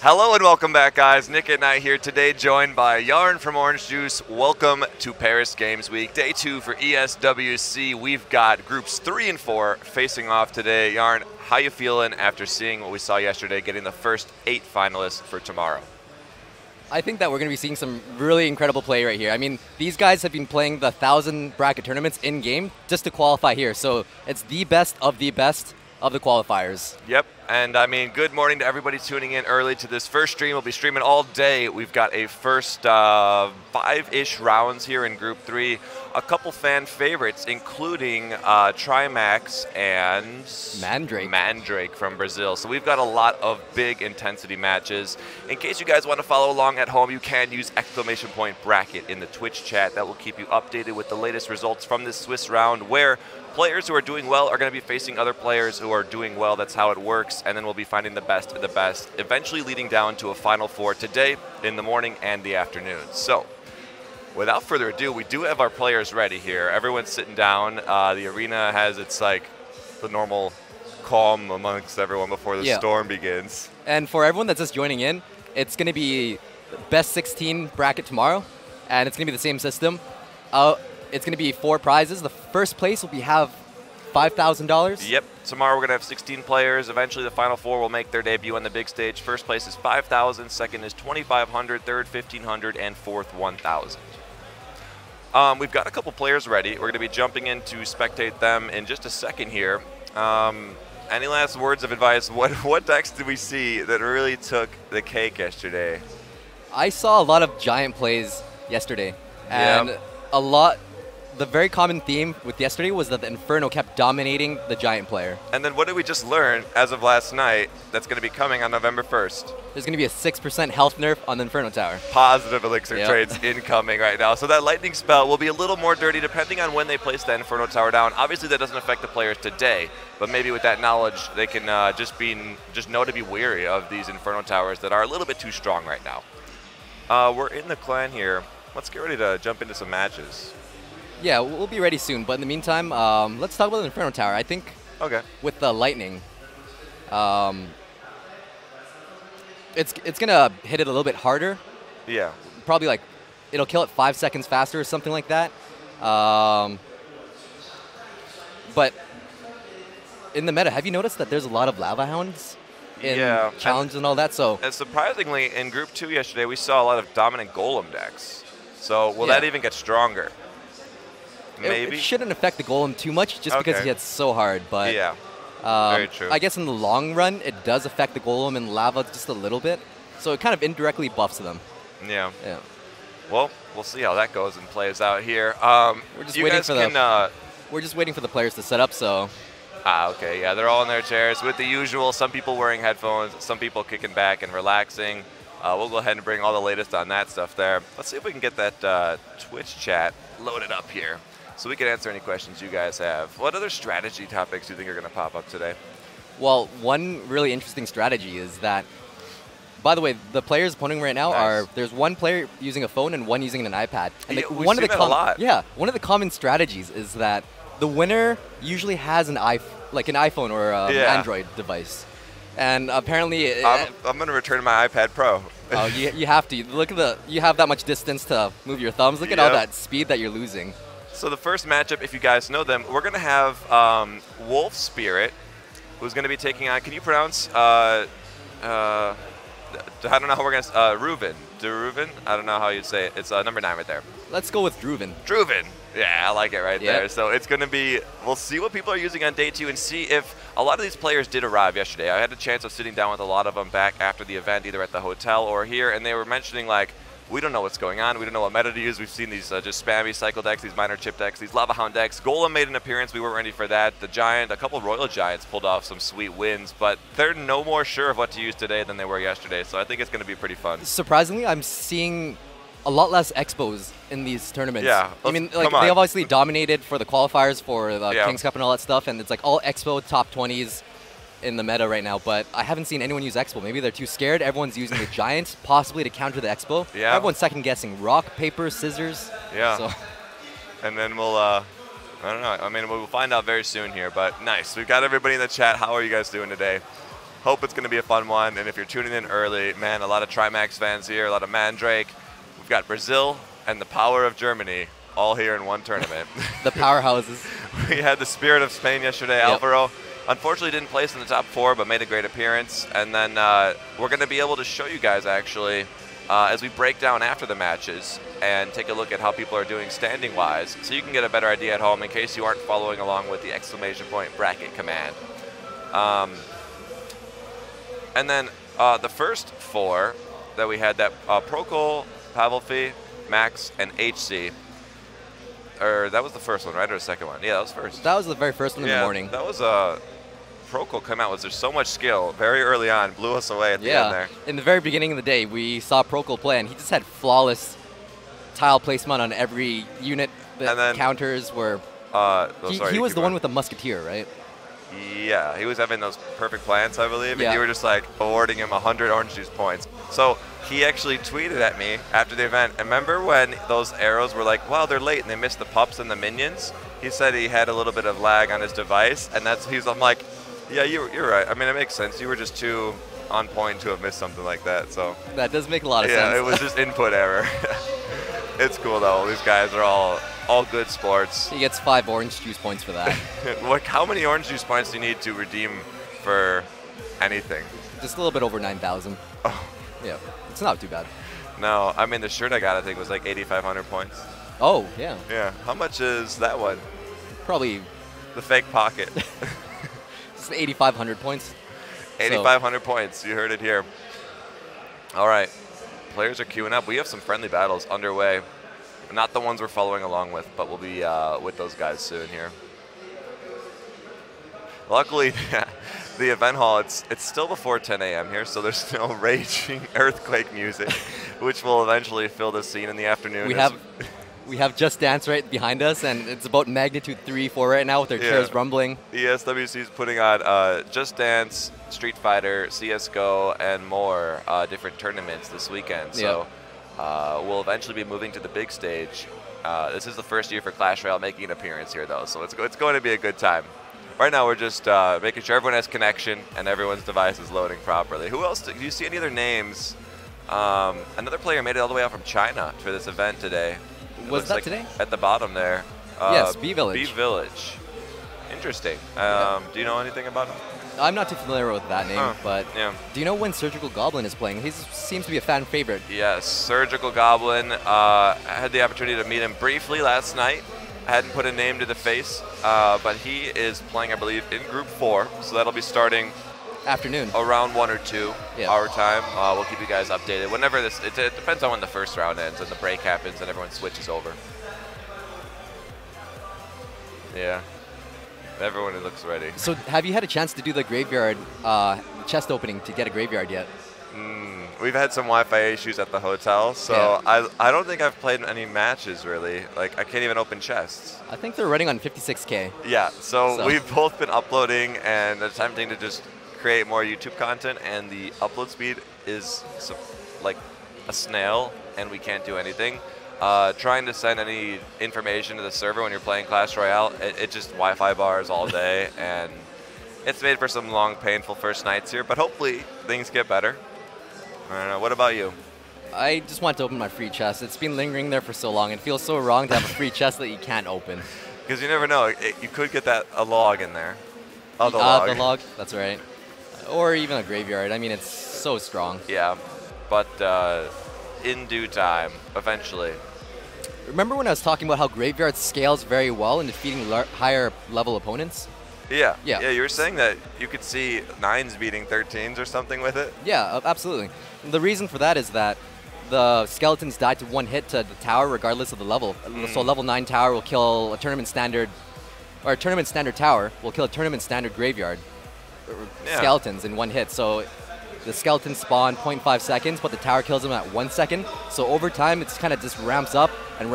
Hello and welcome back, guys. Nick and I here today, joined by Yarn from Orange Juice. Welcome to Paris Games Week, day 2 for ESWC. We've got groups 3 and 4 facing off today. Yarn, how you feeling after seeing what we saw yesterday, getting the first 8 finalists for tomorrow? I think that we're going to be seeing some really incredible play right here. I mean, these guys have been playing the 1,000 bracket tournaments in-game just to qualify here. So it's the best of the qualifiers. Yep, and I mean, good morning to everybody tuning in early to this first stream. We'll be streaming all day. We've got a first 5-ish rounds here in Group 3. A couple fan favorites, including Trimax and Mandrake from Brazil. So we've got a lot of big intensity matches. In case you guys want to follow along at home, you can use !bracket in the Twitch chat. That will keep you updated with the latest results from this Swiss round, where players who are doing well are going to be facing other players who are doing well. That's how it works. And then we'll be finding the best of the best, eventually leading down to a Final Four today, in the morning and the afternoon. So without further ado, we do have our players ready here. Everyone's sitting down. The arena has its like the normal calm amongst everyone before the storm begins. And for everyone that's just joining in, it's going to be best 16 bracket tomorrow, and it's going to be the same system. It's going to be 4 prizes. The first place will have $5,000. Yep. Tomorrow we're going to have 16 players. Eventually the Final Four will make their debut on the big stage. First place is $5,000, second is $2,500, third $1,500, and fourth $1,000. We've got a couple players ready. We're going to be jumping in to spectate them in just a second here. Any last words of advice? What decks did we see that really took the cake yesterday? I saw a lot of giant plays yesterday, and the very common theme with yesterday was that the Inferno kept dominating the giant player. And then what did we just learn as of last night that's going to be coming on November 1st? There's going to be a 6% health nerf on the Inferno Tower. Positive elixir trades incoming right now. So that lightning spell will be a little more dirty depending on when they place that Inferno Tower down. Obviously that doesn't affect the players today, but maybe with that knowledge they can just know to be wary of these Inferno Towers that are a little bit too strong right now. We're in the clan here. Let's get ready to jump into some matches. Yeah, we'll be ready soon. But in the meantime, let's talk about the Inferno Tower. I think with the lightning, it's gonna hit it a little bit harder. Yeah. Probably like it'll kill it 5 seconds faster or something like that. But in the meta, have you noticed that there's a lot of Lava Hounds in challenges and all that? So and surprisingly, in Group 2 yesterday, we saw a lot of dominant Golem decks. So will that even get stronger? Maybe. It shouldn't affect the Golem too much just because he hits so hard. But very true. I guess in the long run, it does affect the Golem and Lava just a little bit. So it kind of indirectly buffs them. Yeah. Well, we'll see how that goes and plays out here. We're just waiting for we're just waiting for the players to set up. So. Okay. Yeah, they're all in their chairs with the usual. Some people wearing headphones, some people kicking back and relaxing. We'll go ahead and bring all the latest on that stuff there. Let's see if we can get that Twitch chat loaded up here, so we can answer any questions you guys have. What other strategy topics do you think are going to pop up today? Well, one really interesting strategy is that, by the way, the players playing right now there's one player using a phone and one using an iPad. And we've seen that a lot. Yeah, one of the common strategies is that the winner usually has an iPhone or an Android device. And apparently, I'm going to return my iPad Pro. Oh, you have to. Look at you have that much distance to move your thumbs. Look at all that speed that you're losing. So the first matchup, if you guys know them, we're going to have Wolf Spirit, who's going to be taking on, can you pronounce, I don't know how we're going to, Reuven. Reuven? I don't know how you'd say it. It's number 9 right there. Let's go with Reuven. Reuven. Yeah, I like it right there. So it's going to be, we'll see what people are using on day 2 and see if a lot of these players did arrive yesterday. I had a chance of sitting down with a lot of them back after the event, either at the hotel or here, and they were mentioning like, we don't know what's going on. We don't know what meta to use. We've seen these just spammy cycle decks, these minor chip decks, these Lava Hound decks. Golem made an appearance. We weren't ready for that. The Giant, a couple of Royal Giants pulled off some sweet wins, but they're no more sure of what to use today than they were yesterday, so I think it's going to be pretty fun. Surprisingly, I'm seeing a lot less expos in these tournaments. Yeah, I mean, like they obviously dominated for the qualifiers for the Kings Cup and all that stuff, and it's like all expo top 20s in the meta right now, but I haven't seen anyone use Expo. Maybe they're too scared. Everyone's using the Giants, possibly to counter the Expo. Yeah. Everyone's second-guessing rock, paper, scissors. Yeah. So. And then we'll I don't know. I mean, we'll find out very soon here, but nice. We've got everybody in the chat. How are you guys doing today? Hope it's going to be a fun one. And if you're tuning in early, man, a lot of Trimax fans here, a lot of Mandrake. We've got Brazil and the power of Germany all here in one tournament. The powerhouses. We had the Spirit of Spain yesterday, Yep. Alvaro. Unfortunately didn't place in the top 4, but made a great appearance. And then we're going to be able to show you guys, actually, as we break down after the matches and take a look at how people are doing standing-wise, so you can get a better idea at home in case you aren't following along with the exclamation point bracket command. And then the first 4 that we had, that Procol, Pavelfi, Max, and HC. Or that was the first one, right? Or the second one? Yeah, that was first. That was the very first one in the morning. That was Procol come out. There's so much skill very early on, blew us away at the end there. In the very beginning of the day, we saw Procol play, and he just had flawless tile placement on every unit. The counters were. He was the one with the musketeer, right? Yeah, he was having those perfect plants, I believe, Yeah. and you were just like awarding him 100 orange juice points. So he actually tweeted at me after the event. And remember when those arrows were like, wow, they're late, and they missed the pups and the minions? He said he had a little bit of lag on his device, and I'm like, yeah, you're right. I mean, it makes sense. You were just too on point to have missed something like that. So that does make a lot of sense. Yeah, it was just input error. It's cool though. These guys are all good sports. He gets 5 orange juice points for that. Like, how many orange juice points do you need to redeem for anything? Just a little bit over 9,000. Oh. Yeah, it's not too bad. No, I mean the shirt I got I think was like 8,500 points. Oh, yeah. Yeah. How much is that one? Probably the fake pocket. It's 8,500 points. 8,500 points. You heard it here. All right. Players are queuing up. We have some friendly battles underway. Not the ones we're following along with, but we'll be with those guys soon here. Luckily, the event hall, it's still before 10 a.m. here, so there's still raging earthquake music, which will eventually fill the scene in the afternoon. We have Just Dance right behind us, and it's about magnitude 3, 4 right now with their chairs rumbling. ESWC is putting on Just Dance, Street Fighter, CSGO, and more different tournaments this weekend. So we'll eventually be moving to the big stage. This is the first year for Clash Royale making an appearance here, though, so it's going to be a good time. Right now, we're just making sure everyone has connection and everyone's device is loading properly. Who else? Do you see any other names? Another player made it all the way out from China for this event today. Was that today? At the bottom there. Yes, B Village. B Village. Interesting. Do you know anything about him? I'm not too familiar with that name, but do you know when Surgical Goblin is playing? He seems to be a fan favorite. Yes, Surgical Goblin. I had the opportunity to meet him briefly last night. I hadn't put a name to the face, but he is playing, I believe, in Group 4, so that'll be starting afternoon, around 1 or 2 our time. We'll keep you guys updated whenever it depends on when the first round ends and the break happens and everyone switches over. Yeah, everyone looks ready. So have you had a chance to do the graveyard chest opening to get a graveyard yet? We've had some Wi-Fi issues at the hotel, so I don't think I've played any matches really. Like, I can't even open chests. I think they're running on 56K. Yeah, so we've both been uploading and attempting to just create more YouTube content, and the upload speed is like a snail, and we can't do anything. Trying to send any information to the server when you're playing Clash Royale, it just Wi-Fi bars all day, and it's made for some long, painful first nights here, but hopefully things get better. I don't know. What about you? I just want to open my free chest. It's been lingering there for so long. It feels so wrong to have a free chest that you can't open. Because you never know. You could get a log in there. The log, that's right. Or even a graveyard. I mean, it's so strong. Yeah, but in due time, eventually. Remember when I was talking about how graveyard scales very well in defeating higher level opponents? Yeah, you were saying that you could see 9s beating 13s or something with it? Yeah, absolutely. The reason for that is that the skeletons die to 1 hit to the tower regardless of the level. So a level 9 tower will kill a tournament standard, or a tournament standard tower will kill a tournament standard graveyard skeletons in 1 hit. So the skeletons spawn 0.5 seconds, but the tower kills them at 1 second. So over time, it's kind of just ramps up, and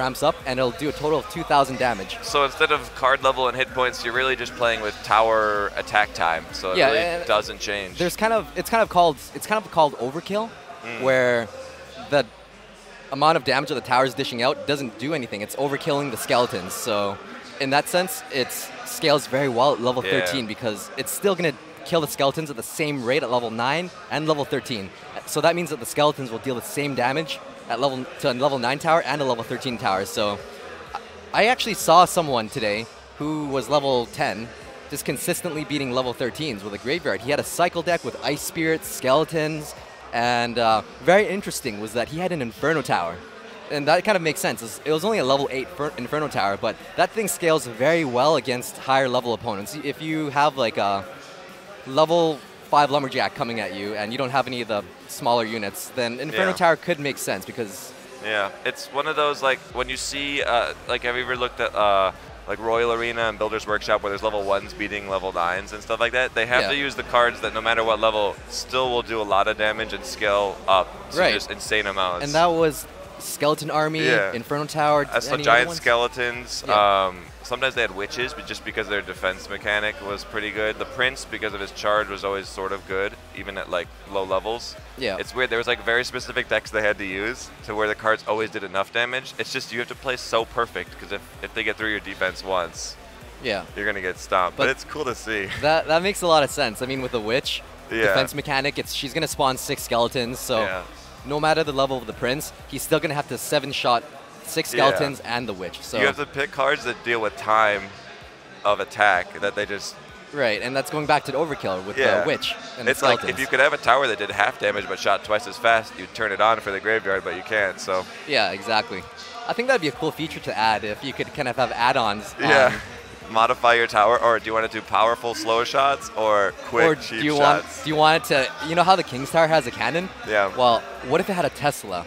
it'll do a total of 2,000 damage. So instead of card level and hit points, you're really just playing with tower attack time. So it really doesn't change. It's kind of called overkill, where the amount of damage that the tower is dishing out doesn't do anything. It's overkilling the skeletons. So in that sense, it scales very well at level Yeah. 13 because it's still going to kill the skeletons at the same rate at level 9 and level 13. So that means that the skeletons will deal the same damage at to a level 9 tower and a level 13 tower. So I actually saw someone today who was level 10 just consistently beating level 13s with a graveyard. He had a cycle deck with ice spirits, skeletons, and very interesting was that he had an Inferno tower. And that kind of makes sense. It was only a level 8 Inferno tower, but that thing scales very well against higher level opponents. If you have like a level 5 Lumberjack coming at you and you don't have any of the smaller units, then Inferno tower could make sense because... Yeah, it's one of those, like, when you see, like, have you ever looked at, like, Royal Arena and Builder's Workshop where there's level 1s beating level 9s and stuff like that? They have to use the cards that no matter what level still will do a lot of damage and scale up to just insane amounts. And that was Skeleton Army, Inferno Tower, I saw giant skeletons. Sometimes they had witches, but just because their defense mechanic was pretty good. The Prince, because of his charge, was always sort of good, even at like low levels. Yeah. It's weird. There was like very specific decks they had to use to where the cards always did enough damage. It's just you have to play so perfect because if they get through your defense once, you're gonna get stomped. But it's cool to see. That makes a lot of sense. I mean, with the witch defense mechanic, she's gonna spawn 6 skeletons. So no matter the level of the Prince, he's still gonna have to 7-shot 6 skeletons and the witch. So you have to pick cards that deal with time of attack that they just... Right, and that's going back to the overkill with the witch and it's the skeletons. Like if you could have a tower that did half damage but shot twice as fast, you'd turn it on for the graveyard, but you can't, so... Yeah, exactly. I think that'd be a cool feature to add if you could kind of have add-ons. Modify your tower, or do you want to do powerful slow shots or quick cheap shots? Do you want it to... You know how the King's Tower has a cannon? Yeah. Well, what if it had a Tesla?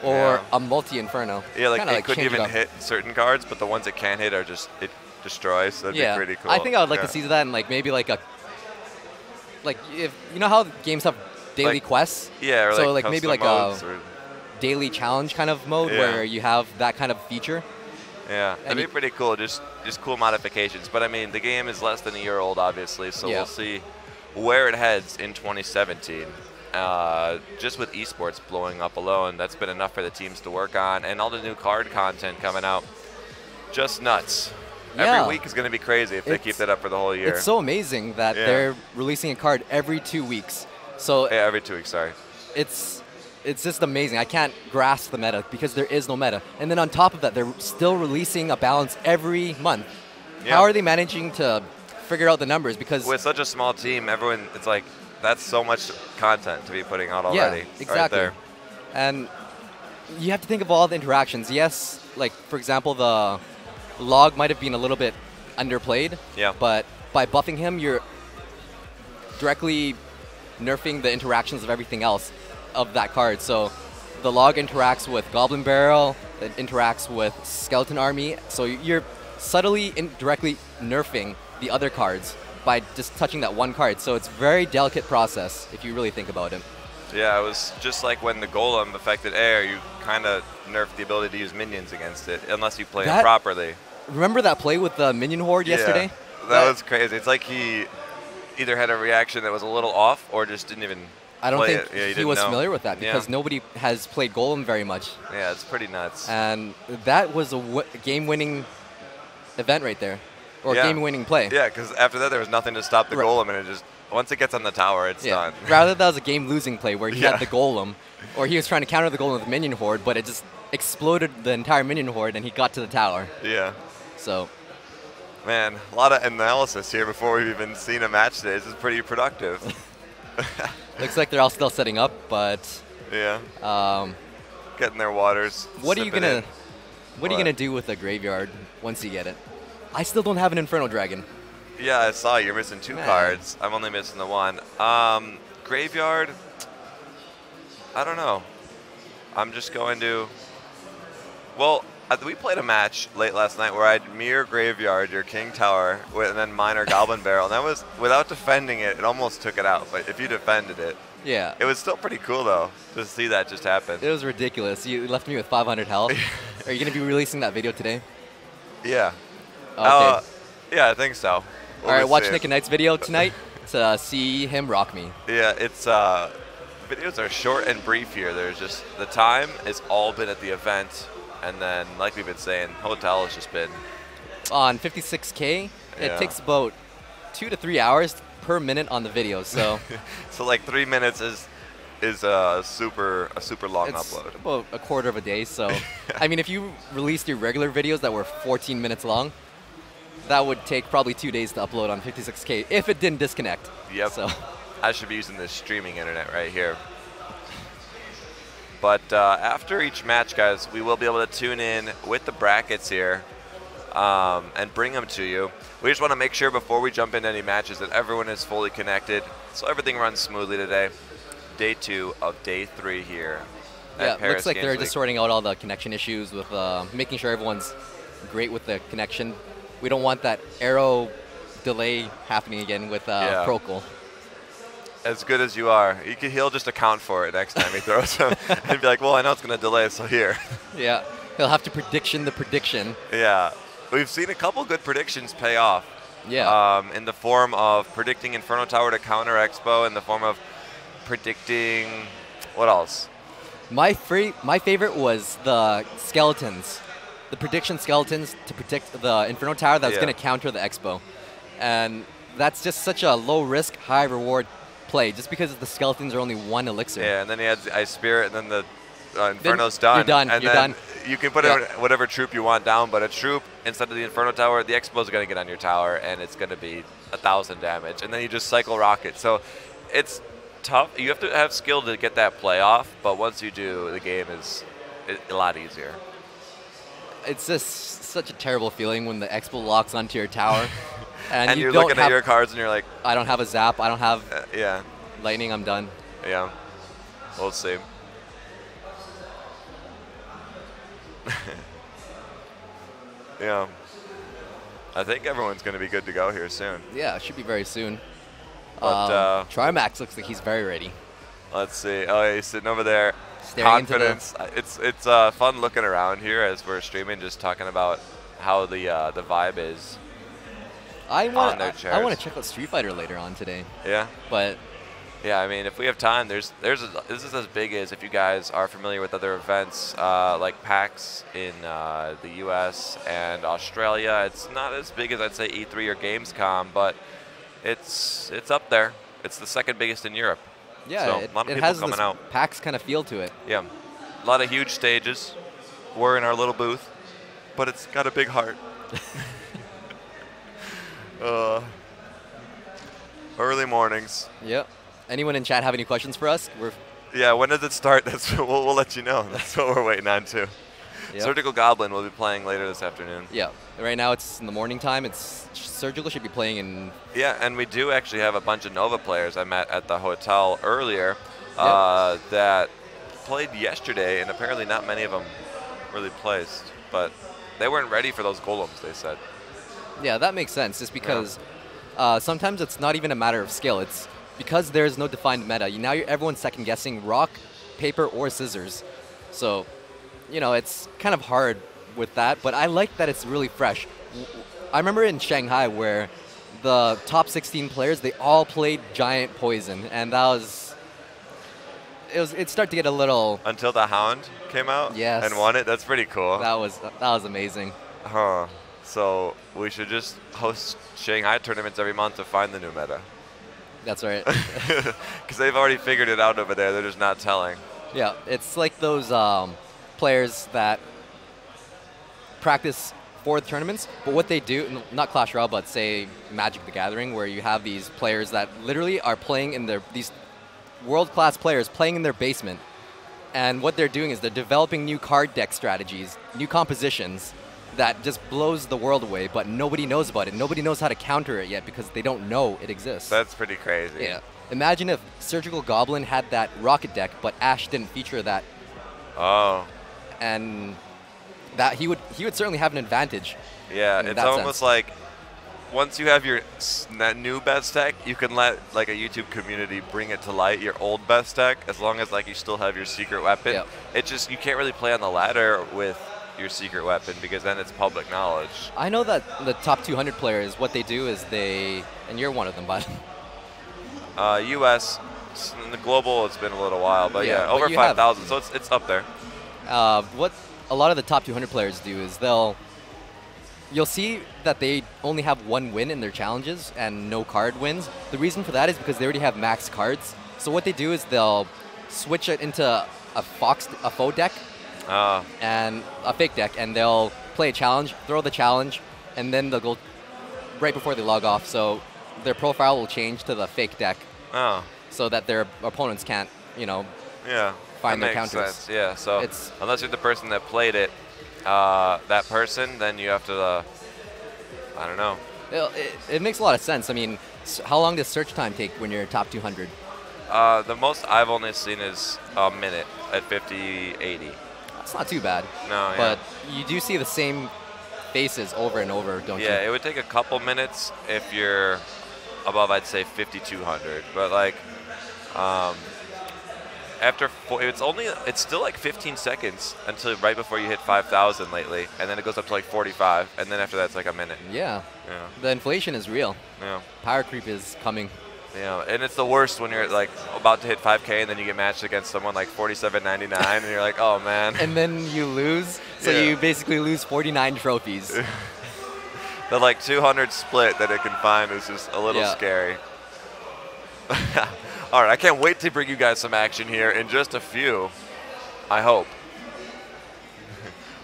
Or a multi-inferno. Yeah, like it couldn't even hit certain cards, but the ones it can't hit are just, it destroys. So that'd be pretty cool. I think I would like to see that in like maybe like a, like if, you know how games have daily quests? Yeah, or so like maybe like a daily challenge kind of mode where you have that kind of feature. Yeah, that'd be pretty cool. Just cool modifications. But I mean, the game is less than a year old, obviously, so we'll see where it heads in 2017. Just with esports blowing up alone, that's been enough for the teams to work on, and all the new card content coming out, just nuts. Every week is going to be crazy if they keep that up for the whole year. It's so amazing that they're releasing a card every 2 weeks. So every 2 weeks, sorry. It's just amazing. I can't grasp the meta because there is no meta. And then on top of that, they're still releasing a balance every month. How are they managing to figure out the numbers? Because with such a small team, everyone, it's like, that's so much content to be putting out already. Yeah, exactly. Right there. And you have to think of all the interactions. Yes, like, for example, the log might have been a little bit underplayed. Yeah. But by buffing him, you're directly nerfing the interactions of everything else of that card. So the log interacts with Goblin Barrel, it interacts with Skeleton Army. So you're subtly indirectly nerfing the other cards by just touching that one card. So it's a very delicate process if you really think about it. Yeah, it was just like when the Golem affected air, you kind of nerfed the ability to use minions against it, unless you play it properly. Remember that play with the minion horde yesterday? That was crazy. It's like he either had a reaction that was a little off or just didn't even I don't play think it. he was familiar with that because nobody has played Golem very much. Yeah, it's pretty nuts. And that was a game-winning event right there. Or game-winning play. Yeah, because after that there was nothing to stop the Golem, and it just, once it gets on the tower, it's done. Rather that was a game-losing play where he had the Golem, or he was trying to counter the Golem with minion horde, but it just exploded the entire minion horde and he got to the tower. Yeah. So. Man, a lot of analysis here before we've even seen a match today. This is pretty productive. Looks like they're all still setting up, but. Yeah. Getting their waters. What are you gonna do with the graveyard once you get it? I still don't have an Inferno Dragon. Yeah, I saw you're missing 2 cards. I'm only missing the 1. Graveyard, I don't know. I'm just going to... Well, we played a match late last night where I'd mirror Graveyard, your King Tower, and then minor Goblin Barrel. And that was, without defending it, it almost took it out. But if you defended it, it was still pretty cool, though, to see that just happen. It was ridiculous. You left me with 500 health. Are you going to be releasing that video today? Yeah. Okay. Yeah, I think so. All right, watch Nick and Knight's video tonight to see him rock me. Yeah, it's videos are short and brief here. There's just the time has all been at the event, and then like we've been saying, hotel has just been On 56K, Yeah. it takes about 2 to 3 hours per minute on the video. So So like 3 minutes is a super long it's upload. about a quarter of a day. So I mean, if you released your regular videos that were 14 minutes long, that would take probably 2 days to upload on 56K if it didn't disconnect. Yep. So I should be using this streaming internet right here. But after each match, guys, we will be able to tune in with the brackets here and bring them to you. We just want to make sure before we jump into any matches that everyone is fully connected, so everything runs smoothly today. Day 2 of day 3 here. yeah, at Paris looks like Games they're Week. just sorting out all the connection issues with making sure everyone's great with the connection. We don't want that arrow delay happening again with Yeah. Procol. As good as you are, he'll just account for it next time he throws them and be like, well, I know it's going to delay, so here. Yeah, he'll have to prediction the prediction. Yeah, we've seen a couple good predictions pay off. Yeah. In the form of predicting Inferno Tower to counter Expo, in the form of predicting, what else? My favorite was the skeletons, the prediction skeletons to predict the Inferno Tower that's Yeah. going to counter the Expo. And that's just such a low risk, high reward play just because the skeletons are only 1 elixir. Yeah, and then he has the Ice Spirit, and then the Inferno's done. you're done, And you're then done. you can put Yeah. whatever troop you want down, but a troop, instead of the Inferno Tower, the Expo's going to get on your tower, and it's going to be 1,000 damage. And then you just cycle rocket. So it's tough. You have to have skill to get that play off, but once you do, the game is a lot easier. It's just such a terrible feeling when the Expo locks onto your tower. And you you're don't looking have, at your cards, and you're like, I don't have a zap, I don't have yeah, lightning, I'm done. yeah. We'll see. Yeah. I think everyone's going to be good to go here soon. Yeah, it should be very soon. But, Trimax looks like he's very ready. Let's see. Oh, yeah, he's sitting over there. Staring into the- Confidence. It's fun looking around here as we're streaming, just talking about how the vibe is. I on want their to chairs. check out Street Fighter later on today, Yeah. but Yeah, I mean, if we have time, this is as big as, if you guys are familiar with other events like PAX in the U.S. and Australia. It's not as big as I'd say E3 or Gamescom, but it's up there. It's the second biggest in Europe. yeah, So, it, a lot of it people has coming this out. PAX kind of feel to it. Yeah, a lot of huge stages. We're in our little booth, but it's got a big heart. Early mornings. Yep. Anyone in chat have any questions for us? Yeah, when does it start? That's we'll let you know. That's what we're waiting on too. Yep. Surgical Goblin will be playing later this afternoon. Yeah. Right now it's in the morning time. It's Surgical should be playing in. Yeah, and we do actually have a bunch of Nova players I met at the hotel earlier that played yesterday, and apparently not many of them really placed, but they weren't ready for those golems, they said. Yeah, that makes sense. Just because sometimes it's not even a matter of skill. It's because there's no defined meta. Now everyone's second guessing rock, paper, or scissors. So, it's kind of hard with that. But I like that it's really fresh. I remember in Shanghai where the top 16 players, they all played Giant Poison, and it started to get a little. Until the Hound came out Yes. and won it. That's pretty cool. That was amazing. Huh. So we should just host Shanghai tournaments every month to find the new meta. That's right. Because they've already figured it out over there. They're just not telling. Yeah, it's like those players that practice for the tournaments, but what they do, not Clash Royale, but say Magic the Gathering, where you have these players that literally are playing in these world-class players playing in their basement. And what they're doing is they're developing new card deck strategies, new compositions that just blows the world away, but nobody knows about it. Nobody knows how to counter it yet because they don't know it exists. That's pretty crazy. Yeah. Imagine if Surgical Goblin had that rocket deck, but Ash didn't feature that. Oh. And that he would certainly have an advantage. Yeah, in it's that almost sense. like once you have your that new best deck, you can let like a YouTube community bring it to light, your old best deck, as long as like you still have your secret weapon. Yep. It just, you can't really play on the ladder with your secret weapon because then it's public knowledge. I know that the top 200 players, what they do is and you're one of them, bud. US, in the global, it's been a little while, but Yeah, yeah, but over you have- 5,000, so it's up there. What a lot of the top 200 players do is they'll you'll see that they only have one win in their challenges and no card wins. The reason for that is because they already have max cards. So what they do is they'll switch it into a faux deck and a fake deck, and they'll play a challenge, throw the challenge, and then they'll go right before they log off. So their profile will change to the fake deck, so that their opponents can't, find their counters. Sense. Yeah. So unless you're the person that played it, that person, then you have to. I don't know. It makes a lot of sense. I mean, how long does search time take when you're top 200? The most I've only seen is a minute at 50, 80. That's not too bad. No, yeah. But you do see the same faces over and over, don't you? Yeah, it would take a couple minutes if you're above, I'd say 5,200. But like, it's still like 15 seconds until right before you hit 5,000 lately, and then it goes up to like 45, and then after that it's like a minute. Yeah. The inflation is real. Yeah. Power creep is coming. Yeah, and it's the worst when you're like about to hit 5K and then you get matched against someone like 47.99 and you're like, oh man. And then you lose, so you basically lose 49 trophies. The like 200 split that it can find is just a little scary. All right, I can't wait to bring you guys some action here in just a few, I hope.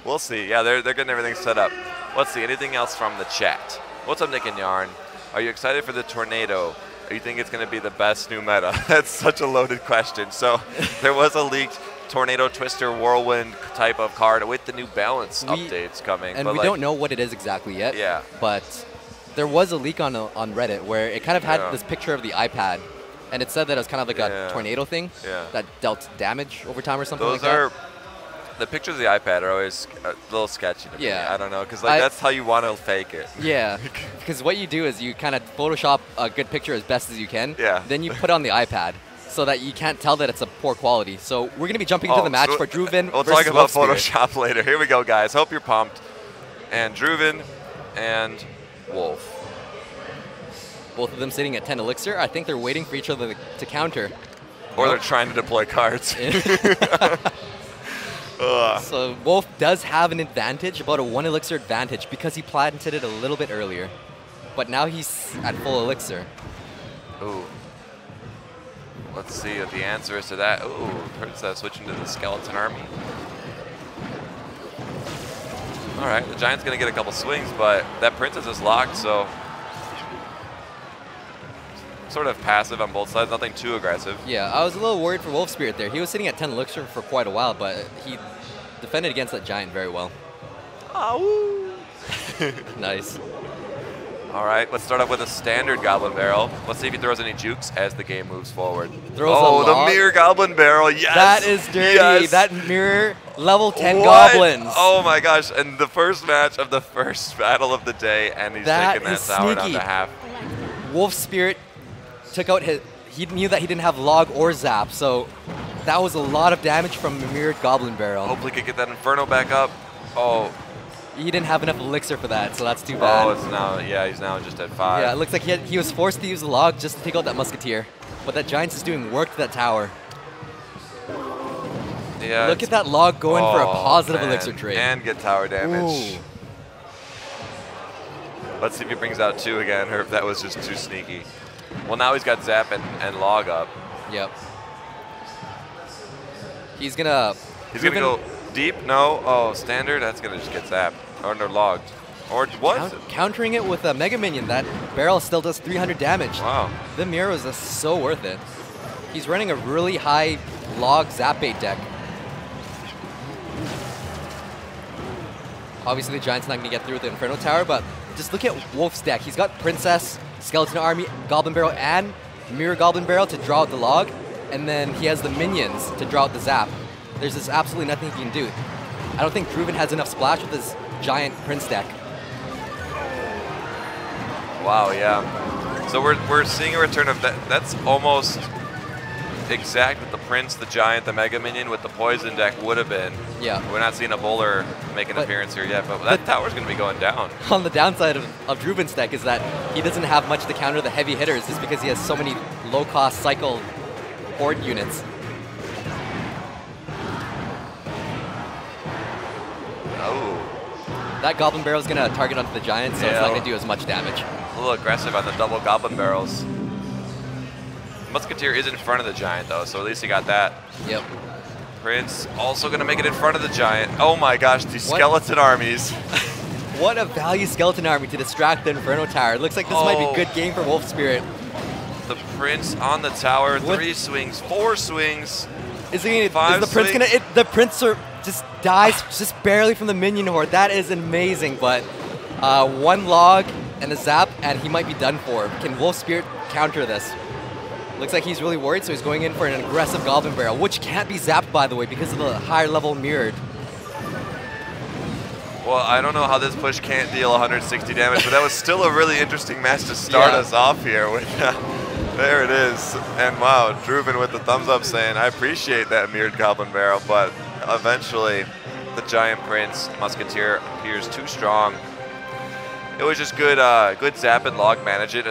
We'll see. Yeah, they're getting everything set up. Let's see, anything else from the chat? What's up, Nick and Yarn? Are you excited for the Tornado? Or you think it's going to be the best new meta? That's such a loaded question. So there was a leaked Tornado Twister Whirlwind type of card with the new balance updates coming. And we don't know what it is exactly yet. Yeah. But there was a leak on Reddit where it kind of had this picture of the iPad. And it said that it was kind of like a tornado thing that dealt damage over time or something like that. The pictures of the iPad are always a little sketchy to me. I don't know, because like that's how you want to fake it. Yeah, because what you do is you kind of Photoshop a good picture as best as you can. Yeah. Then you put it on the iPad so that you can't tell that it's a poor quality. So we're going to be jumping into the match for Druven We'll versus talk about Wolf Photoshop later. Here we go, guys. Hope you're pumped. And Druven and Wolf. Both of them sitting at 10 elixir. I think they're waiting for each other to counter. Or they're trying to deploy cards. So Wolf does have an advantage, about a 1 elixir advantage, because he planted it a little bit earlier. But now he's at full elixir. Ooh. Let's see what the answer is to that. Ooh, Princess switching to the Skeleton Army. All right, the Giant's going to get a couple swings, but that Princess is locked, so sort of passive on both sides, nothing too aggressive. Yeah, I was a little worried for Wolf Spirit there. He was sitting at 10 elixir for quite a while, but he defended against that Giant very well. Oh, nice. All right, let's start off with a standard Goblin Barrel. Let's see if he throws any jukes as the game moves forward. The Mirror Goblin Barrel, yes! That is dirty. Yes. That Mirror level 10 what? Goblins. Oh my gosh, and the first match of the first battle of the day, and he's taking that tower down to half. Wolf Spirit took out he knew that he didn't have log or zap, so that was a lot of damage from the Mirrored Goblin Barrel. Hopefully he could get that Inferno back up. Oh. He didn't have enough elixir for that, so that's too bad. Oh, it's now, he's now just at 5. Yeah, it looks like he was forced to use the log just to take out that Musketeer. But that Giant's is doing work to that tower. Yeah. Look at that log going for a positive elixir trade. And get tower damage. Ooh. Let's see if he brings out 2 again, or if that was just too sneaky. Well, now he's got zap and log up. Yep. He's gonna go deep. No. Oh, standard. That's gonna just get zapped or no logged. Or what? Countering it with a Mega Minion. That barrel still does 300 damage. Wow. The Mirror is so worth it. He's running a really high log zap bait deck. Obviously, the Giant's not gonna get through with the Inferno Tower, but just look at Wolf's deck. He's got Princess, Skeleton Army, Goblin Barrel, and Mirror Goblin Barrel to draw out the log, and then he has the minions to draw out the zap. There's just absolutely nothing he can do. I don't think Druven has enough splash with his Giant Prince deck. Wow, yeah. So we're seeing a return of that. That's almost exact what the Prince, the Giant, the Mega Minion with the Poison deck would have been. Yeah. We're not seeing a bowler make an appearance here yet, but that tower's going to be going down. On the downside of Druven's deck is that he doesn't have much to counter the heavy hitters just because he has so many low-cost cycle horde units. Oh. That Goblin Barrel is going to target onto the Giant, so it's not going to do as much damage. A little aggressive on the double Goblin Barrels. Musketeer is in front of the Giant, though, so at least he got that. Yep. Prince also going to make it in front of the Giant. Oh my gosh, these skeleton armies. What a value skeleton army to distract the Inferno Tower. It looks like this might be a good game for Wolf Spirit. The Prince on the tower, 3 swings, 4 swings. Is the Prince gonna? The Prince just dies just barely from the minion horde. That is amazing, but 1 log and a zap, and he might be done for. Can Wolf Spirit counter this? Looks like he's really worried, so he's going in for an aggressive Goblin Barrel, which can't be zapped, by the way, because of the higher level mirrored. Well, I don't know how this push can't deal 160 damage, but that was still a really interesting match to start us off here with. There it is. And wow, Druven with the thumbs up saying, I appreciate that mirrored Goblin Barrel, but eventually the Giant Prince Musketeer appears too strong. It was just good good zap and log management